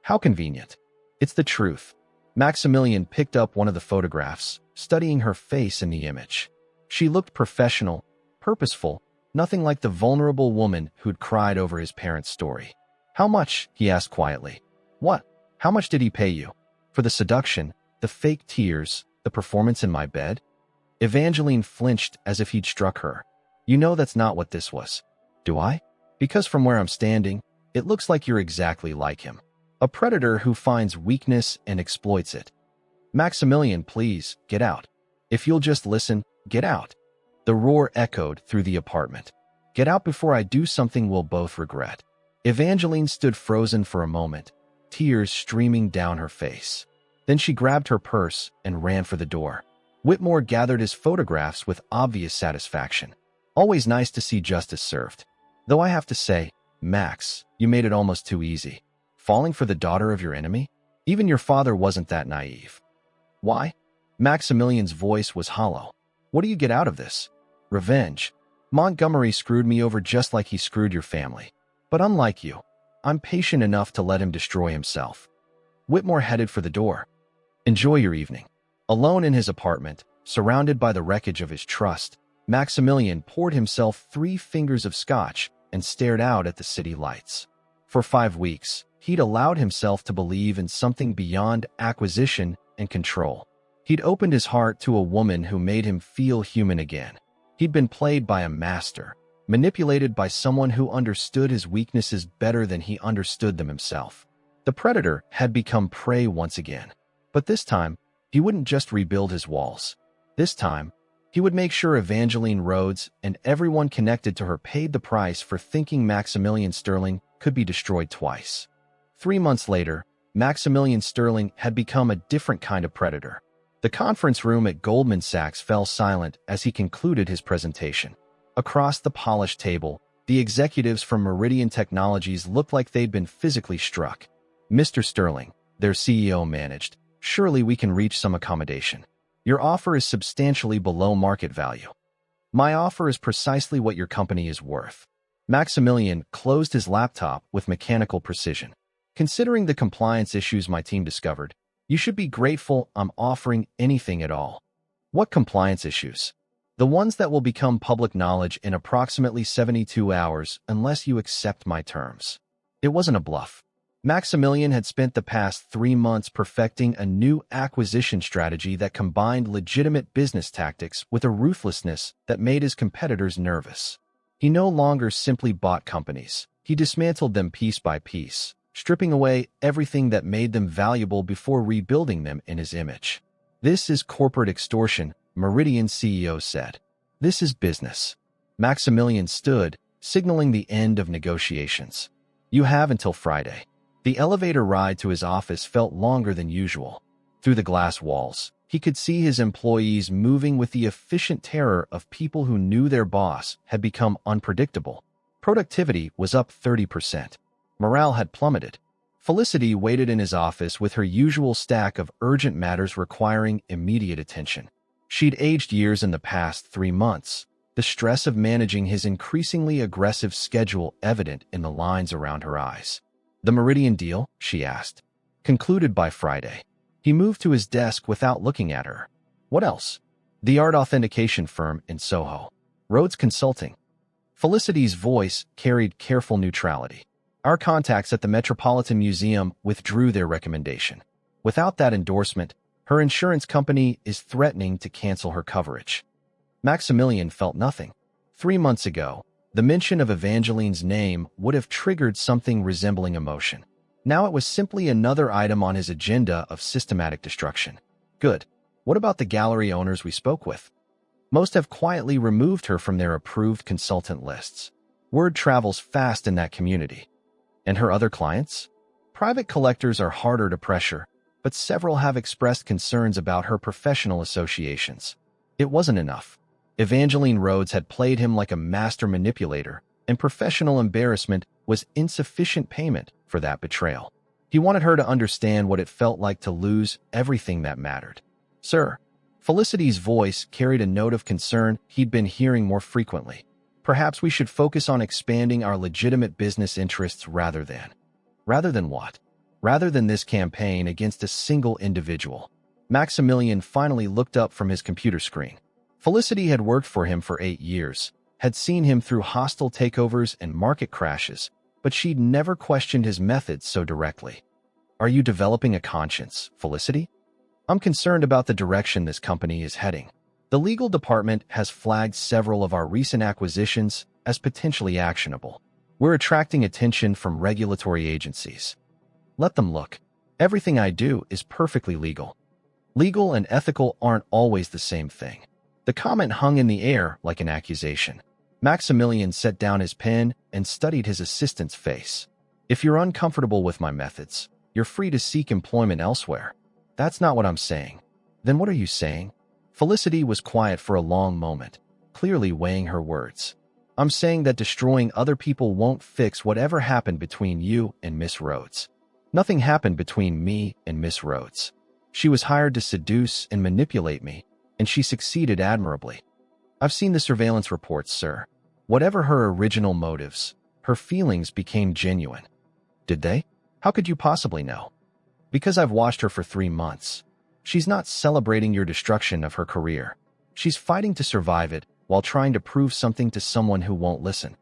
S1: "How convenient." "It's the truth." Maximilian picked up one of the photographs, studying her face in the image. She looked professional, purposeful, nothing like the vulnerable woman who'd cried over his parents' story. "How much?" he asked quietly. "What? How much did he pay you? For the seduction, the fake tears, the performance in my bed?" Evangeline flinched as if he'd struck her. "You know that's not what this was." "Do I?" "Because from where I'm standing, it looks like you're exactly like him. A predator who finds weakness and exploits it." "Maximilian, please, get out. If you'll just listen, get out." The roar echoed through the apartment. "Get out before I do something we'll both regret." Evangeline stood frozen for a moment, tears streaming down her face. Then she grabbed her purse and ran for the door. Whitmore gathered his photographs with obvious satisfaction. Always nice to see justice served. "Though I have to say, Max, you made it almost too easy. Falling for the daughter of your enemy? Even your father wasn't that naive." "Why?" Maximilian's voice was hollow. "What do you get out of this?" "Revenge. Montgomery screwed me over just like he screwed your family. But unlike you, I'm patient enough to let him destroy himself." Whitmore headed for the door. "Enjoy your evening." Alone in his apartment, surrounded by the wreckage of his trust, Maximilian poured himself 3 fingers of scotch and stared out at the city lights. For 5 weeks, he'd allowed himself to believe in something beyond acquisition and control. He'd opened his heart to a woman who made him feel human again. He'd been played by a master, manipulated by someone who understood his weaknesses better than he understood them himself. The predator had become prey once again. But this time, he wouldn't just rebuild his walls. This time, he would make sure Evangeline Rhodes and everyone connected to her paid the price for thinking Maximilian Sterling could be destroyed twice. 3 months later, Maximilian Sterling had become a different kind of predator. The conference room at Goldman Sachs fell silent as he concluded his presentation. Across the polished table, the executives from Meridian Technologies looked like they'd been physically struck. "Mr. Sterling," their CEO managed, "surely we can reach some accommodation. Your offer is substantially below market value." "My offer is precisely what your company is worth." Maximilian closed his laptop with mechanical precision. "Considering the compliance issues my team discovered, you should be grateful I'm offering anything at all." "What compliance issues?" "The ones that will become public knowledge in approximately 72 hours unless you accept my terms." It wasn't a bluff. Maximilian had spent the past 3 months perfecting a new acquisition strategy that combined legitimate business tactics with a ruthlessness that made his competitors nervous. He no longer simply bought companies. He dismantled them piece by piece, stripping away everything that made them valuable before rebuilding them in his image. "This is corporate extortion," Meridian's CEO said. "This is business." Maximilian stood, signaling the end of negotiations. "You have until Friday." The elevator ride to his office felt longer than usual. Through the glass walls, he could see his employees moving with the efficient terror of people who knew their boss had become unpredictable. Productivity was up 30%. Morale had plummeted. Felicity waited in his office with her usual stack of urgent matters requiring immediate attention. She'd aged years in the past 3 months, the stress of managing his increasingly aggressive schedule evident in the lines around her eyes. "The Meridian deal?" she asked. "Concluded by Friday." He moved to his desk without looking at her. "What else?" "The art authentication firm in Soho. Rhodes Consulting." Felicity's voice carried careful neutrality. "Our contacts at the Metropolitan Museum withdrew their recommendation. Without that endorsement, her insurance company is threatening to cancel her coverage." Maximilian felt nothing. 3 months ago, the mention of Evangeline's name would have triggered something resembling emotion. Now it was simply another item on his agenda of systematic destruction. "Good. What about the gallery owners we spoke with?" "Most have quietly removed her from their approved consultant lists. Word travels fast in that community." "And her other clients?" "Private collectors are harder to pressure, but several have expressed concerns about her professional associations." It wasn't enough. Evangeline Rhodes had played him like a master manipulator, and professional embarrassment was insufficient payment for that betrayal. He wanted her to understand what it felt like to lose everything that mattered. "Sir," Felicity's voice carried a note of concern he'd been hearing more frequently. "Perhaps we should focus on expanding our legitimate business interests rather than." "Rather than what?" "Rather than this campaign against a single individual." Maximilian finally looked up from his computer screen. Felicity had worked for him for 8 years, had seen him through hostile takeovers and market crashes, but she'd never questioned his methods so directly. "Are you developing a conscience, Felicity?" "I'm concerned about the direction this company is heading. The legal department has flagged several of our recent acquisitions as potentially actionable. We're attracting attention from regulatory agencies." "Let them look. Everything I do is perfectly legal." Legal and ethical aren't always the same thing. The comment hung in the air like an accusation. Maximilian set down his pen and studied his assistant's face. "If you're uncomfortable with my methods, you're free to seek employment elsewhere." "That's not what I'm saying." "Then what are you saying?" Felicity was quiet for a long moment, clearly weighing her words. "I'm saying that destroying other people won't fix whatever happened between you and Miss Rhodes." "Nothing happened between me and Miss Rhodes. She was hired to seduce and manipulate me, and she succeeded admirably. I've seen the surveillance reports, sir. Whatever her original motives, her feelings became genuine." "Did they? How could you possibly know?" "Because I've watched her for 3 months. She's not celebrating your destruction of her career. She's fighting to survive it while trying to prove something to someone who won't listen."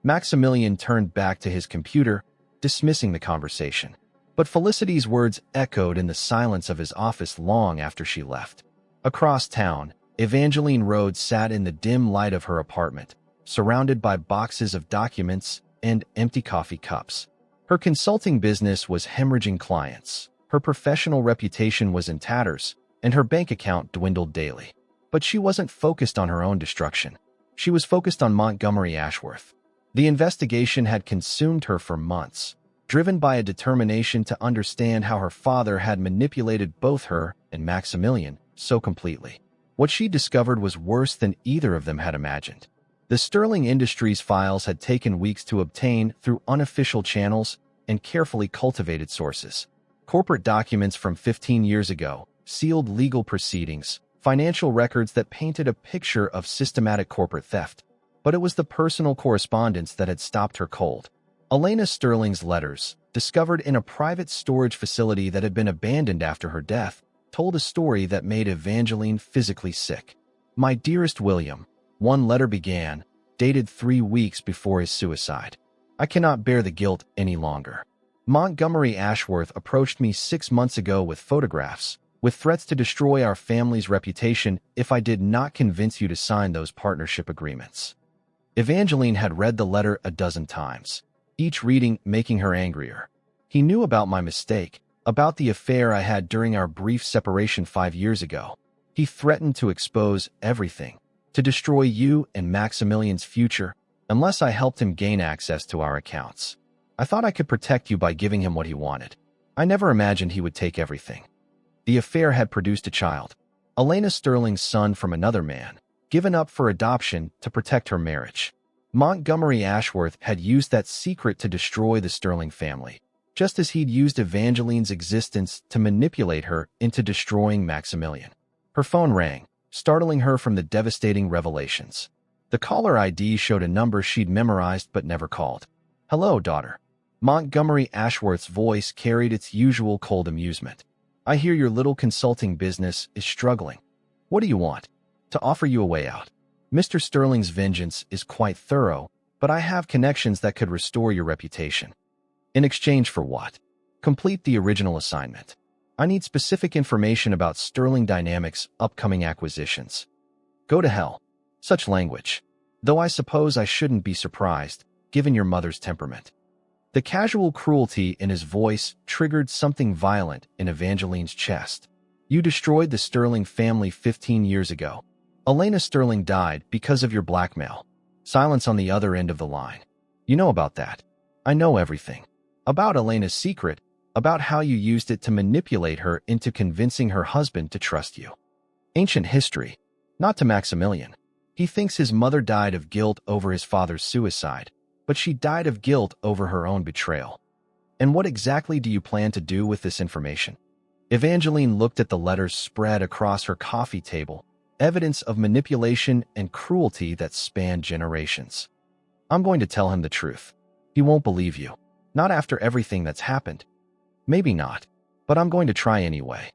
S1: Maximilian turned back to his computer, dismissing the conversation. But Felicity's words echoed in the silence of his office long after she left. Across town, Evangeline Rhodes sat in the dim light of her apartment, surrounded by boxes of documents and empty coffee cups. Her consulting business was hemorrhaging clients, her professional reputation was in tatters, and her bank account dwindled daily. But she wasn't focused on her own destruction. She was focused on Montgomery Ashworth. The investigation had consumed her for months, driven by a determination to understand how her father had manipulated both her and Maximilian so completely. What she discovered was worse than either of them had imagined. The Sterling Industries files had taken weeks to obtain through unofficial channels and carefully cultivated sources. Corporate documents from 15 years ago, sealed legal proceedings, financial records that painted a picture of systematic corporate theft. But it was the personal correspondence that had stopped her cold. Elena Sterling's letters, discovered in a private storage facility that had been abandoned after her death, told a story that made Evangeline physically sick. "My dearest William," one letter began, dated 3 weeks before his suicide. "I cannot bear the guilt any longer. Montgomery Ashworth approached me 6 months ago with photographs, with threats to destroy our family's reputation if I did not convince you to sign those partnership agreements." Evangeline had read the letter a dozen times, each reading making her angrier. "He knew about my mistake, about the affair I had during our brief separation 5 years ago. He threatened to expose everything, to destroy you and Maximilian's future, unless I helped him gain access to our accounts. I thought I could protect you by giving him what he wanted. I never imagined he would take everything." The affair had produced a child, Elena Sterling's son from another man, given up for adoption to protect her marriage. Montgomery Ashworth had used that secret to destroy the Sterling family, just as he'd used Evangeline's existence to manipulate her into destroying Maximilian. Her phone rang, startling her from the devastating revelations. The caller ID showed a number she'd memorized but never called. "Hello, daughter." Montgomery Ashworth's voice carried its usual cold amusement. "I hear your little consulting business is struggling. What do you want?" "To offer you a way out. Mr. Sterling's vengeance is quite thorough, but I have connections that could restore your reputation." "In exchange for what?" "Complete the original assignment. I need specific information about Sterling Dynamics' upcoming acquisitions." "Go to hell." Such language. Though I suppose I shouldn't be surprised, given your mother's temperament. The casual cruelty in his voice triggered something violent in Evangeline's chest. "You destroyed the Sterling family 15 years ago. Elena Sterling died because of your blackmail." Silence on the other end of the line. "You know about that." "I know everything. About Elena's secret, about how you used it to manipulate her into convincing her husband to trust you." "Ancient history. Not to Maximilian. He thinks his mother died of guilt over his father's suicide, but she died of guilt over her own betrayal." "And what exactly do you plan to do with this information?" Evangeline looked at the letters spread across her coffee table, evidence of manipulation and cruelty that spanned generations. "I'm going to tell him the truth. He won't believe you. Not after everything that's happened." "Maybe not, but I'm going to try anyway."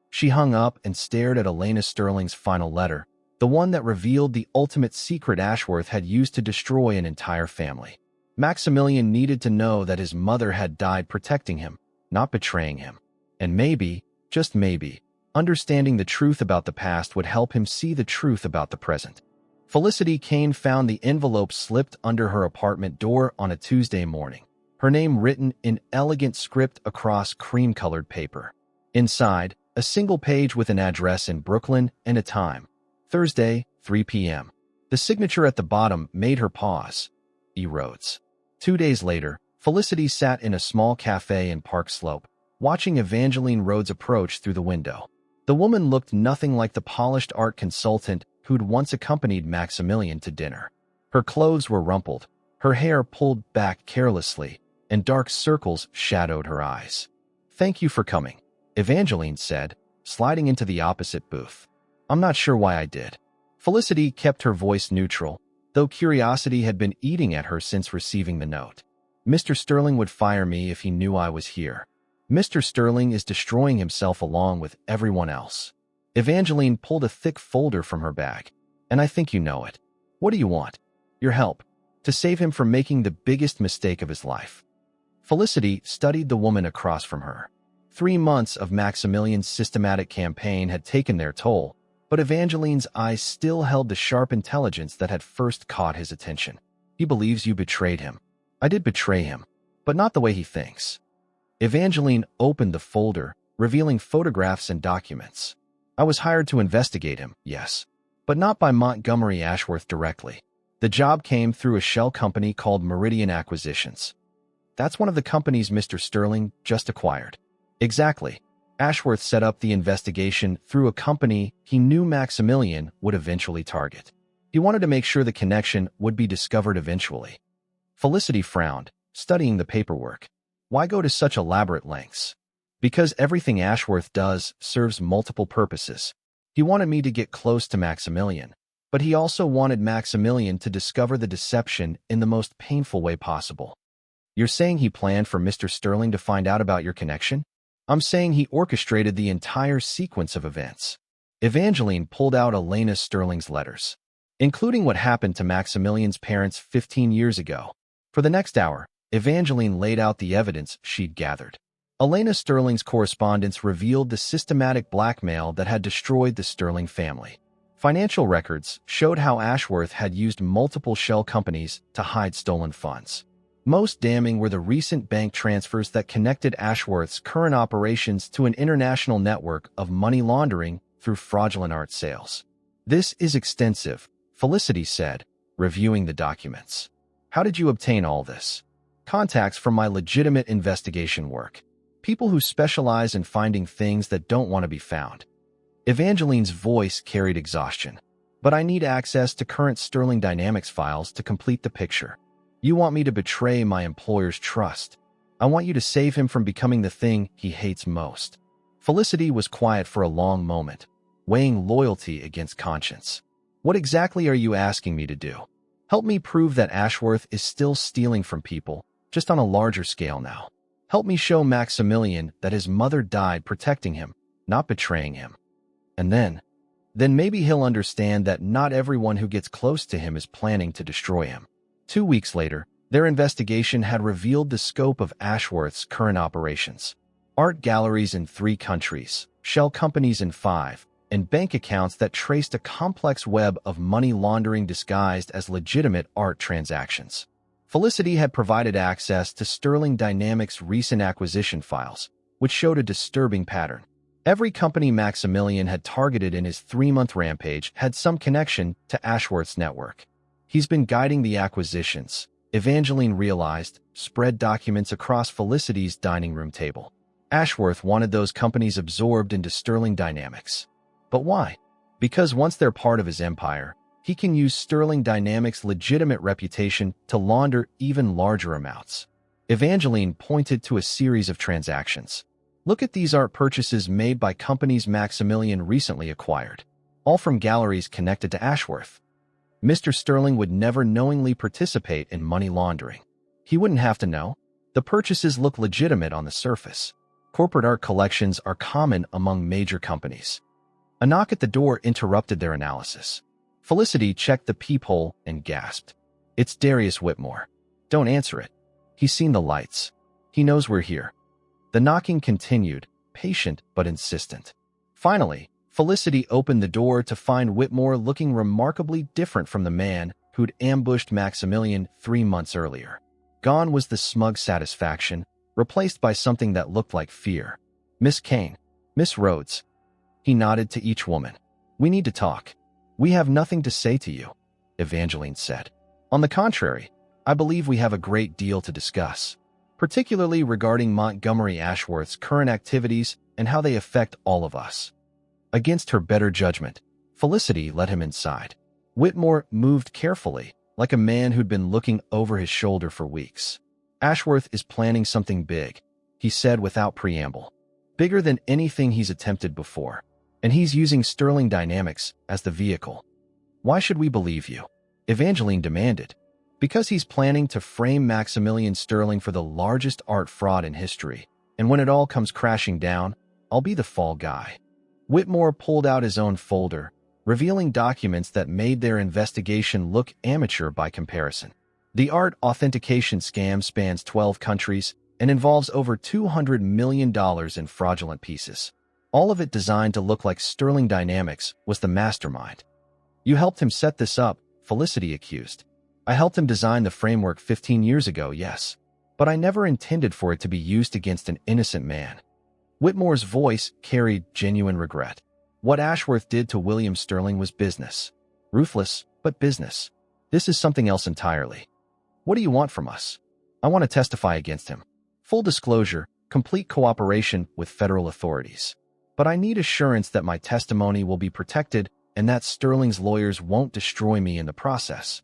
S1: She hung up and stared at Elena Sterling's final letter, the one that revealed the ultimate secret Ashworth had used to destroy an entire family. Maximilian needed to know that his mother had died protecting him, not betraying him. And maybe, just maybe, understanding the truth about the past would help him see the truth about the present. Felicity Kane found the envelope slipped under her apartment door on a Tuesday morning, her name written in elegant script across cream-colored paper. Inside, a single page with an address in Brooklyn and a time. Thursday, 3 p.m. The signature at the bottom made her pause. E. Rhodes. 2 days later, Felicity sat in a small cafe in Park Slope, watching Evangeline Rhodes approach through the window. The woman looked nothing like the polished art consultant who'd once accompanied Maximilian to dinner. Her clothes were rumpled, her hair pulled back carelessly, and dark circles shadowed her eyes. "Thank you for coming," Evangeline said, sliding into the opposite booth. "I'm not sure why I did." Felicity kept her voice neutral, though curiosity had been eating at her since receiving the note. "Mr. Sterling would fire me if he knew I was here. Mr. Sterling is destroying himself along with everyone else." Evangeline pulled a thick folder from her bag. "And I think you know it. What do you want?" "Your help. To save him from making the biggest mistake of his life." Felicity studied the woman across from her. 3 months of Maximilian's systematic campaign had taken their toll, But Evangeline's eyes still held the sharp intelligence that had first caught his attention. He believes you betrayed him. I did betray him, but not the way he thinks. Evangeline opened the folder, revealing photographs and documents. I was hired to investigate him, yes, but not by Montgomery Ashworth directly. The job came through a shell company called Meridian Acquisitions. That's one of the companies Mr. Sterling just acquired. Exactly. Ashworth set up the investigation through a company he knew Maximilian would eventually target. He wanted to make sure the connection would be discovered eventually. Felicity frowned, studying the paperwork. Why go to such elaborate lengths? Because everything Ashworth does serves multiple purposes. He wanted me to get close to Maximilian, but he also wanted Maximilian to discover the deception in the most painful way possible. You're saying he planned for Mr. Sterling to find out about your connection? I'm saying he orchestrated the entire sequence of events. Evangeline pulled out Elena Sterling's letters, including what happened to Maximilian's parents 15 years ago. For the next hour, Evangeline laid out the evidence she'd gathered. Elena Sterling's correspondence revealed the systematic blackmail that had destroyed the Sterling family. Financial records showed how Ashworth had used multiple shell companies to hide stolen funds. Most damning were the recent bank transfers that connected Ashworth's current operations to an international network of money laundering through fraudulent art sales. This is extensive, Felicity said, reviewing the documents. How did you obtain all this? Contacts from my legitimate investigation work. People who specialize in finding things that don't want to be found. Evangeline's voice carried exhaustion. But I need access to current Sterling Dynamics files to complete the picture. You want me to betray my employer's trust. I want you to save him from becoming the thing he hates most. Felicity was quiet for a long moment, weighing loyalty against conscience. What exactly are you asking me to do? Help me prove that Ashworth is still stealing from people, just on a larger scale now. Help me show Maximilian that his mother died protecting him, not betraying him. And then maybe he'll understand that not everyone who gets close to him is planning to destroy him. 2 weeks later, their investigation had revealed the scope of Ashworth's current operations. Art galleries in 3 countries, shell companies in 5, and bank accounts that traced a complex web of money laundering disguised as legitimate art transactions. Felicity had provided access to Sterling Dynamics' recent acquisition files, which showed a disturbing pattern. Every company Maximilian had targeted in his 3-month rampage had some connection to Ashworth's network. He's been guiding the acquisitions, Evangeline realized, spread documents across Felicity's dining room table. Ashworth wanted those companies absorbed into Sterling Dynamics. But why? Because once they're part of his empire, he can use Sterling Dynamics' legitimate reputation to launder even larger amounts. Evangeline pointed to a series of transactions. Look at these art purchases made by companies Maximilian recently acquired, all from galleries connected to Ashworth. Mr. Sterling would never knowingly participate in money laundering. He wouldn't have to know. The purchases look legitimate on the surface. Corporate art collections are common among major companies. A knock at the door interrupted their analysis. Felicity checked the peephole and gasped. It's Darius Whitmore. Don't answer it. He's seen the lights. He knows we're here. The knocking continued, patient but insistent. Finally, Felicity opened the door to find Whitmore looking remarkably different from the man who'd ambushed Maximilian 3 months earlier. Gone was the smug satisfaction, replaced by something that looked like fear. Miss Kane, Miss Rhodes. He nodded to each woman. We need to talk. We have nothing to say to you, Evangeline said. On the contrary, I believe we have a great deal to discuss, particularly regarding Montgomery Ashworth's current activities and how they affect all of us. Against her better judgment, Felicity led him inside. Whitmore moved carefully, like a man who'd been looking over his shoulder for weeks. Ashworth is planning something big, he said without preamble. Bigger than anything he's attempted before. And he's using Sterling Dynamics as the vehicle. Why should we believe you? Evangeline demanded. Because he's planning to frame Maximilian Sterling for the largest art fraud in history. And when it all comes crashing down, I'll be the fall guy. Whitmore pulled out his own folder, revealing documents that made their investigation look amateur by comparison. The art authentication scam spans 12 countries and involves over $200 million in fraudulent pieces. all of it designed to look like Sterling Dynamics was the mastermind. You helped him set this up, Felicity accused. I helped him design the framework 15 years ago, yes. But I never intended for it to be used against an innocent man. Whitmore's voice carried genuine regret. What Ashworth did to William Sterling was business. Ruthless, but business. This is something else entirely. What do you want from us? I want to testify against him. Full disclosure, complete cooperation with federal authorities. But I need assurance that my testimony will be protected and that Sterling's lawyers won't destroy me in the process.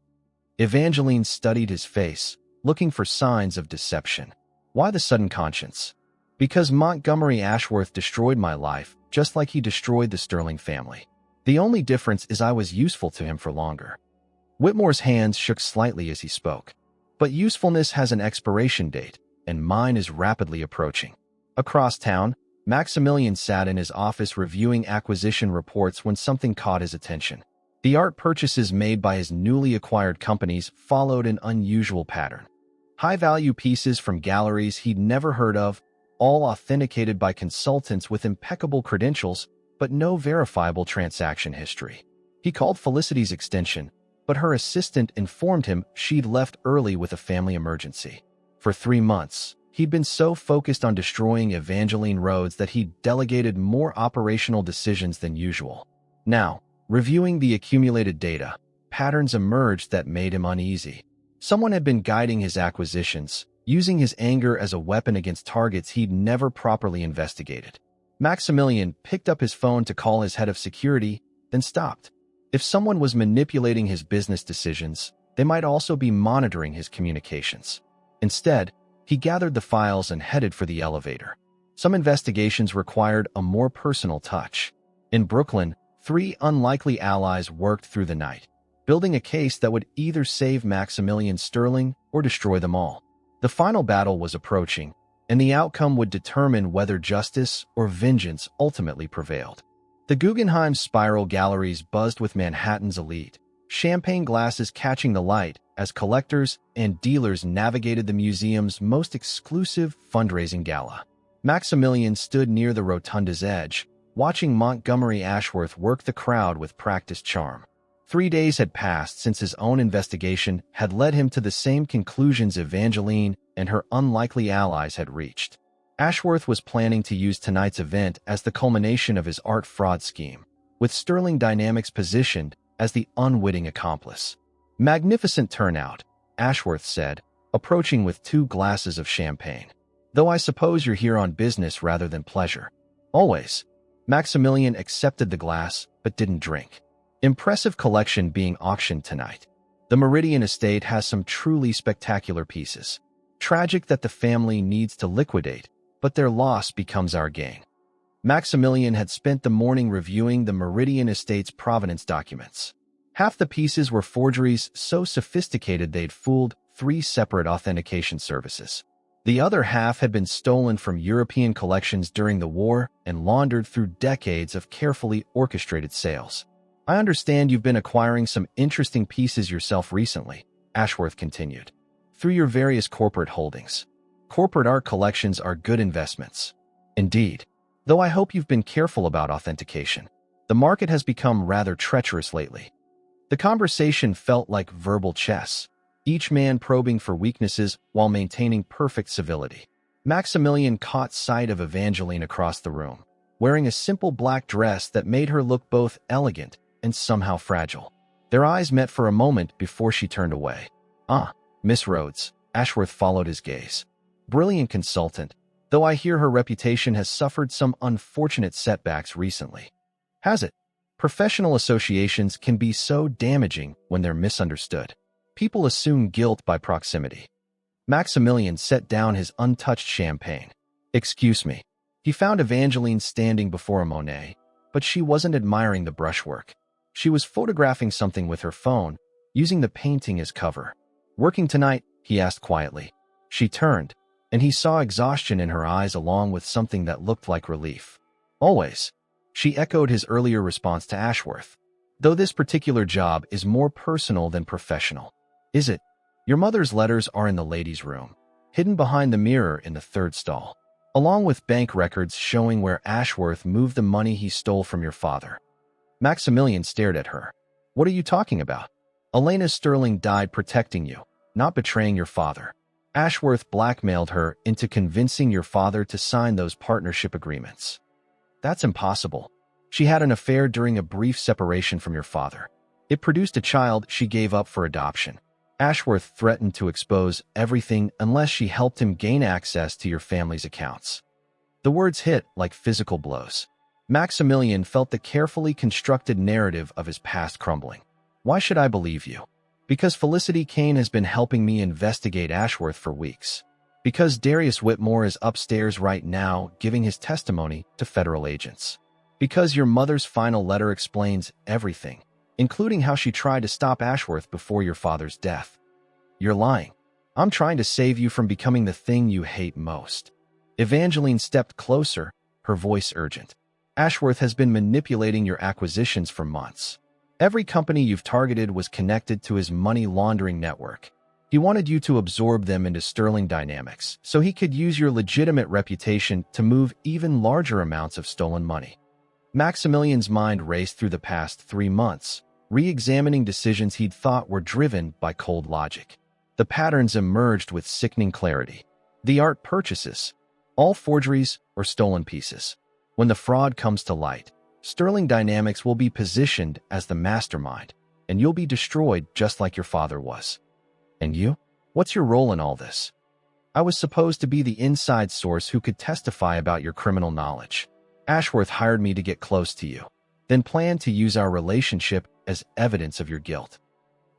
S1: Evangeline studied his face, looking for signs of deception. Why the sudden conscience? Because Montgomery Ashworth destroyed my life, just like he destroyed the Sterling family. The only difference is I was useful to him for longer. Whitmore's hands shook slightly as he spoke. But usefulness has an expiration date, and mine is rapidly approaching. Across town, Maximilian sat in his office reviewing acquisition reports when something caught his attention. The art purchases made by his newly acquired companies followed an unusual pattern. High-value pieces from galleries he'd never heard of, all authenticated by consultants with impeccable credentials, but no verifiable transaction history. He called Felicity's extension, but her assistant informed him she'd left early with a family emergency. For 3 months, he'd been so focused on destroying Evangeline Rhodes that he'd delegated more operational decisions than usual. Now, reviewing the accumulated data, patterns emerged that made him uneasy. Someone had been guiding his acquisitions, using his anger as a weapon against targets he'd never properly investigated. Maximilian picked up his phone to call his head of security, then stopped. If someone was manipulating his business decisions, they might also be monitoring his communications. Instead, he gathered the files and headed for the elevator. Some investigations required a more personal touch. In Brooklyn, 3 unlikely allies worked through the night, building a case that would either save Maximilian Sterling or destroy them all. The final battle was approaching, and the outcome would determine whether justice or vengeance ultimately prevailed. The Guggenheim Spiral galleries buzzed with Manhattan's elite, champagne glasses catching the light as collectors and dealers navigated the museum's most exclusive fundraising gala. Maximilian stood near the rotunda's edge, watching Montgomery Ashworth work the crowd with practiced charm. 3 days had passed since his own investigation had led him to the same conclusions Evangeline and her unlikely allies had reached. Ashworth was planning to use tonight's event as the culmination of his art fraud scheme, with Sterling Dynamics positioned as the unwitting accomplice. Magnificent turnout, Ashworth said, approaching with 2 glasses of champagne. Though I suppose you're here on business rather than pleasure. Always. Maximilian accepted the glass, but didn't drink. Impressive collection being auctioned tonight. The Meridian estate has some truly spectacular pieces. Tragic that the family needs to liquidate, but their loss becomes our gain. Maximilian had spent the morning reviewing the Meridian estate's provenance documents. Half the pieces were forgeries so sophisticated they'd fooled 3 separate authentication services. The other half had been stolen from European collections during the war and laundered through decades of carefully orchestrated sales. I understand you've been acquiring some interesting pieces yourself recently, Ashworth continued, through your various corporate holdings. Corporate art collections are good investments. Indeed, though I hope you've been careful about authentication. The market has become rather treacherous lately. The conversation felt like verbal chess, each man probing for weaknesses while maintaining perfect civility. Maximilian caught sight of Evangeline across the room, wearing a simple black dress that made her look both elegant and somehow fragile. Their eyes met for a moment before she turned away. "Ah, Miss Rhodes," Ashworth followed his gaze. "Brilliant consultant, though I hear her reputation has suffered some unfortunate setbacks recently." "Has it?" Professional associations can be so damaging when they're misunderstood. People assume guilt by proximity. Maximilian set down his untouched champagne. "Excuse me." He found Evangeline standing before a Monet, but she wasn't admiring the brushwork. She was photographing something with her phone, using the painting as cover. "Working tonight?" he asked quietly. She turned, and he saw exhaustion in her eyes along with something that looked like relief. "Always." She echoed his earlier response to Ashworth. "Though this particular job is more personal than professional." "Is it?" "Your mother's letters are in the ladies' room, hidden behind the mirror in the 3rd stall." along with bank records showing where Ashworth moved the money he stole from your father. Maximilian stared at her. What are you talking about? Elena Sterling died protecting you, not betraying your father. Ashworth blackmailed her into convincing your father to sign those partnership agreements. That's impossible. She had an affair during a brief separation from your father. It produced a child she gave up for adoption. Ashworth threatened to expose everything unless she helped him gain access to your family's accounts. The words hit like physical blows. Maximilian felt the carefully constructed narrative of his past crumbling. Why should I believe you? Because Felicity Kane has been helping me investigate Ashworth for weeks. Because Darius Whitmore is upstairs right now giving his testimony to federal agents. Because your mother's final letter explains everything, including how she tried to stop Ashworth before your father's death. You're lying. I'm trying to save you from becoming the thing you hate most. Evangeline stepped closer, her voice urgent. Ashworth has been manipulating your acquisitions for months. Every company you've targeted was connected to his money laundering network. He wanted you to absorb them into Sterling Dynamics so he could use your legitimate reputation to move even larger amounts of stolen money. Maximilian's mind raced through the past 3 months, re-examining decisions he'd thought were driven by cold logic. The patterns emerged with sickening clarity. The art purchases, all forgeries or stolen pieces. When the fraud comes to light, Sterling Dynamics will be positioned as the mastermind, and you'll be destroyed just like your father was. And you? What's your role in all this? I was supposed to be the inside source who could testify about your criminal knowledge. Ashworth hired me to get close to you, then planned to use our relationship as evidence of your guilt.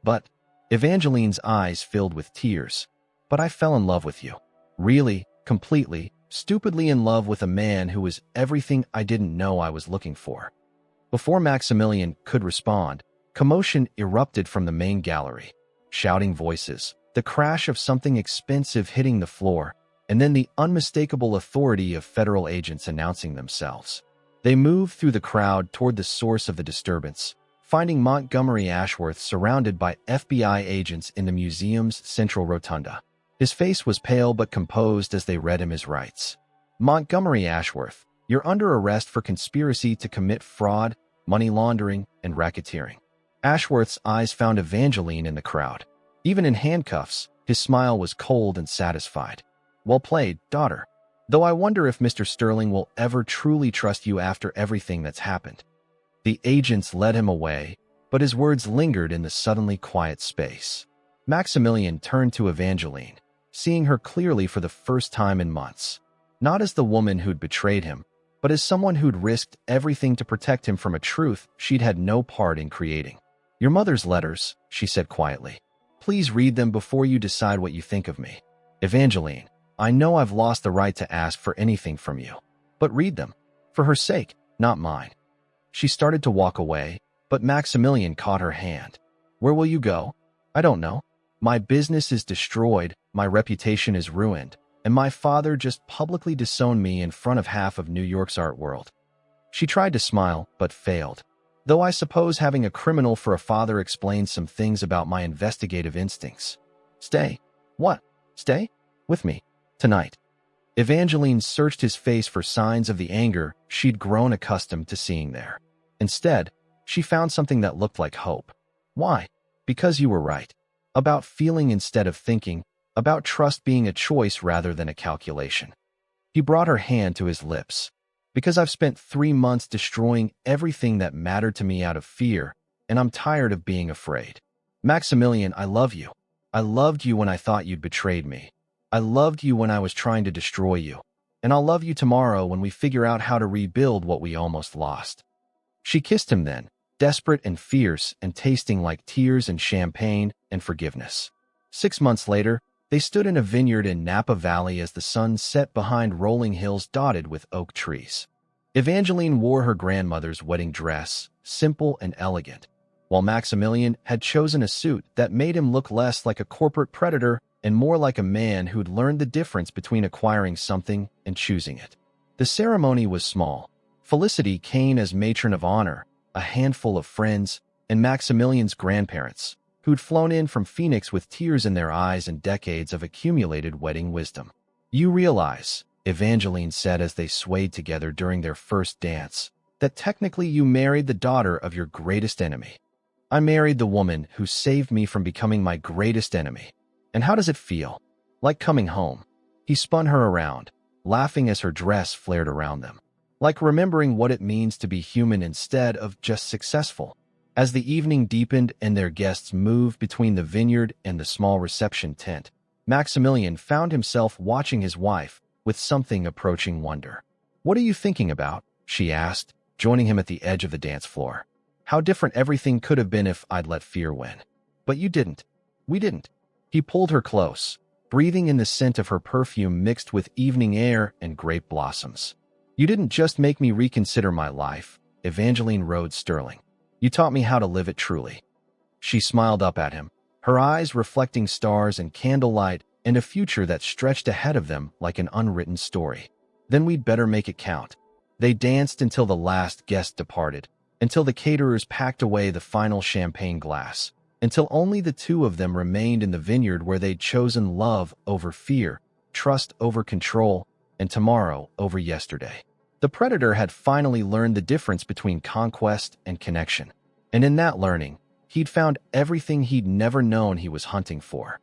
S1: But Evangeline's eyes filled with tears. But I fell in love with you. Really, completely, stupidly in love with a man who was everything I didn't know I was looking for. Before Maximilian could respond, commotion erupted from the main gallery. Shouting voices, the crash of something expensive hitting the floor, and then the unmistakable authority of federal agents announcing themselves. They moved through the crowd toward the source of the disturbance, finding Montgomery Ashworth surrounded by FBI agents in the museum's central rotunda. His face was pale but composed as they read him his rights. Montgomery Ashworth, you're under arrest for conspiracy to commit fraud, money laundering, and racketeering. Ashworth's eyes found Evangeline in the crowd. Even in handcuffs, his smile was cold and satisfied. Well played, daughter. Though I wonder if Mr. Sterling will ever truly trust you after everything that's happened. The agents led him away, but his words lingered in the suddenly quiet space. Maximilian turned to Evangeline, seeing her clearly for the first time in months. Not as the woman who'd betrayed him, but as someone who'd risked everything to protect him from a truth she'd had no part in creating. Your mother's letters, she said quietly. Please read them before you decide what you think of me. Evangeline, I know I've lost the right to ask for anything from you, but read them. For her sake, not mine. She started to walk away, but Maximilian caught her hand. Where will you go? I don't know. My business is destroyed, my reputation is ruined, and my father just publicly disowned me in front of half of New York's art world. She tried to smile, but failed. Though I suppose having a criminal for a father explains some things about my investigative instincts. Stay. What? Stay? With me. Tonight. Evangeline searched his face for signs of the anger she'd grown accustomed to seeing there. Instead, she found something that looked like hope. Why? Because you were right. About feeling instead of thinking, about trust being a choice rather than a calculation. He brought her hand to his lips. Because I've spent 3 months destroying everything that mattered to me out of fear, and I'm tired of being afraid. Maximilian, I love you. I loved you when I thought you'd betrayed me. I loved you when I was trying to destroy you. And I'll love you tomorrow when we figure out how to rebuild what we almost lost. She kissed him then, desperate and fierce and tasting like tears and champagne and forgiveness. 6 months later, they stood in a vineyard in Napa Valley as the sun set behind rolling hills dotted with oak trees. Evangeline wore her grandmother's wedding dress, simple and elegant, while Maximilian had chosen a suit that made him look less like a corporate predator and more like a man who'd learned the difference between acquiring something and choosing it. The ceremony was small. Felicity Kane as matron of honor, a handful of friends, and Maximilian's grandparents, who'd flown in from Phoenix with tears in their eyes and decades of accumulated wedding wisdom. You realize, Evangeline said as they swayed together during their first dance, that technically you married the daughter of your greatest enemy. I married the woman who saved me from becoming my greatest enemy. And how does it feel? Like coming home. He spun her around, laughing as her dress flared around them. Like remembering what it means to be human instead of just successful. As the evening deepened and their guests moved between the vineyard and the small reception tent, Maximilian found himself watching his wife with something approaching wonder. "What are you thinking about?" she asked, joining him at the edge of the dance floor. "How different everything could have been if I'd let fear win. But you didn't. We didn't." He pulled her close, breathing in the scent of her perfume mixed with evening air and grape blossoms. "You didn't just make me reconsider my life," Evangeline Rhodes Sterling. "You taught me how to live it truly." She smiled up at him, her eyes reflecting stars and candlelight and a future that stretched ahead of them like an unwritten story. "Then we'd better make it count." They danced until the last guest departed, until the caterers packed away the final champagne glass, until only the two of them remained in the vineyard where they'd chosen love over fear, trust over control, and tomorrow over yesterday. The predator had finally learned the difference between conquest and connection, and in that learning, he'd found everything he'd never known he was hunting for.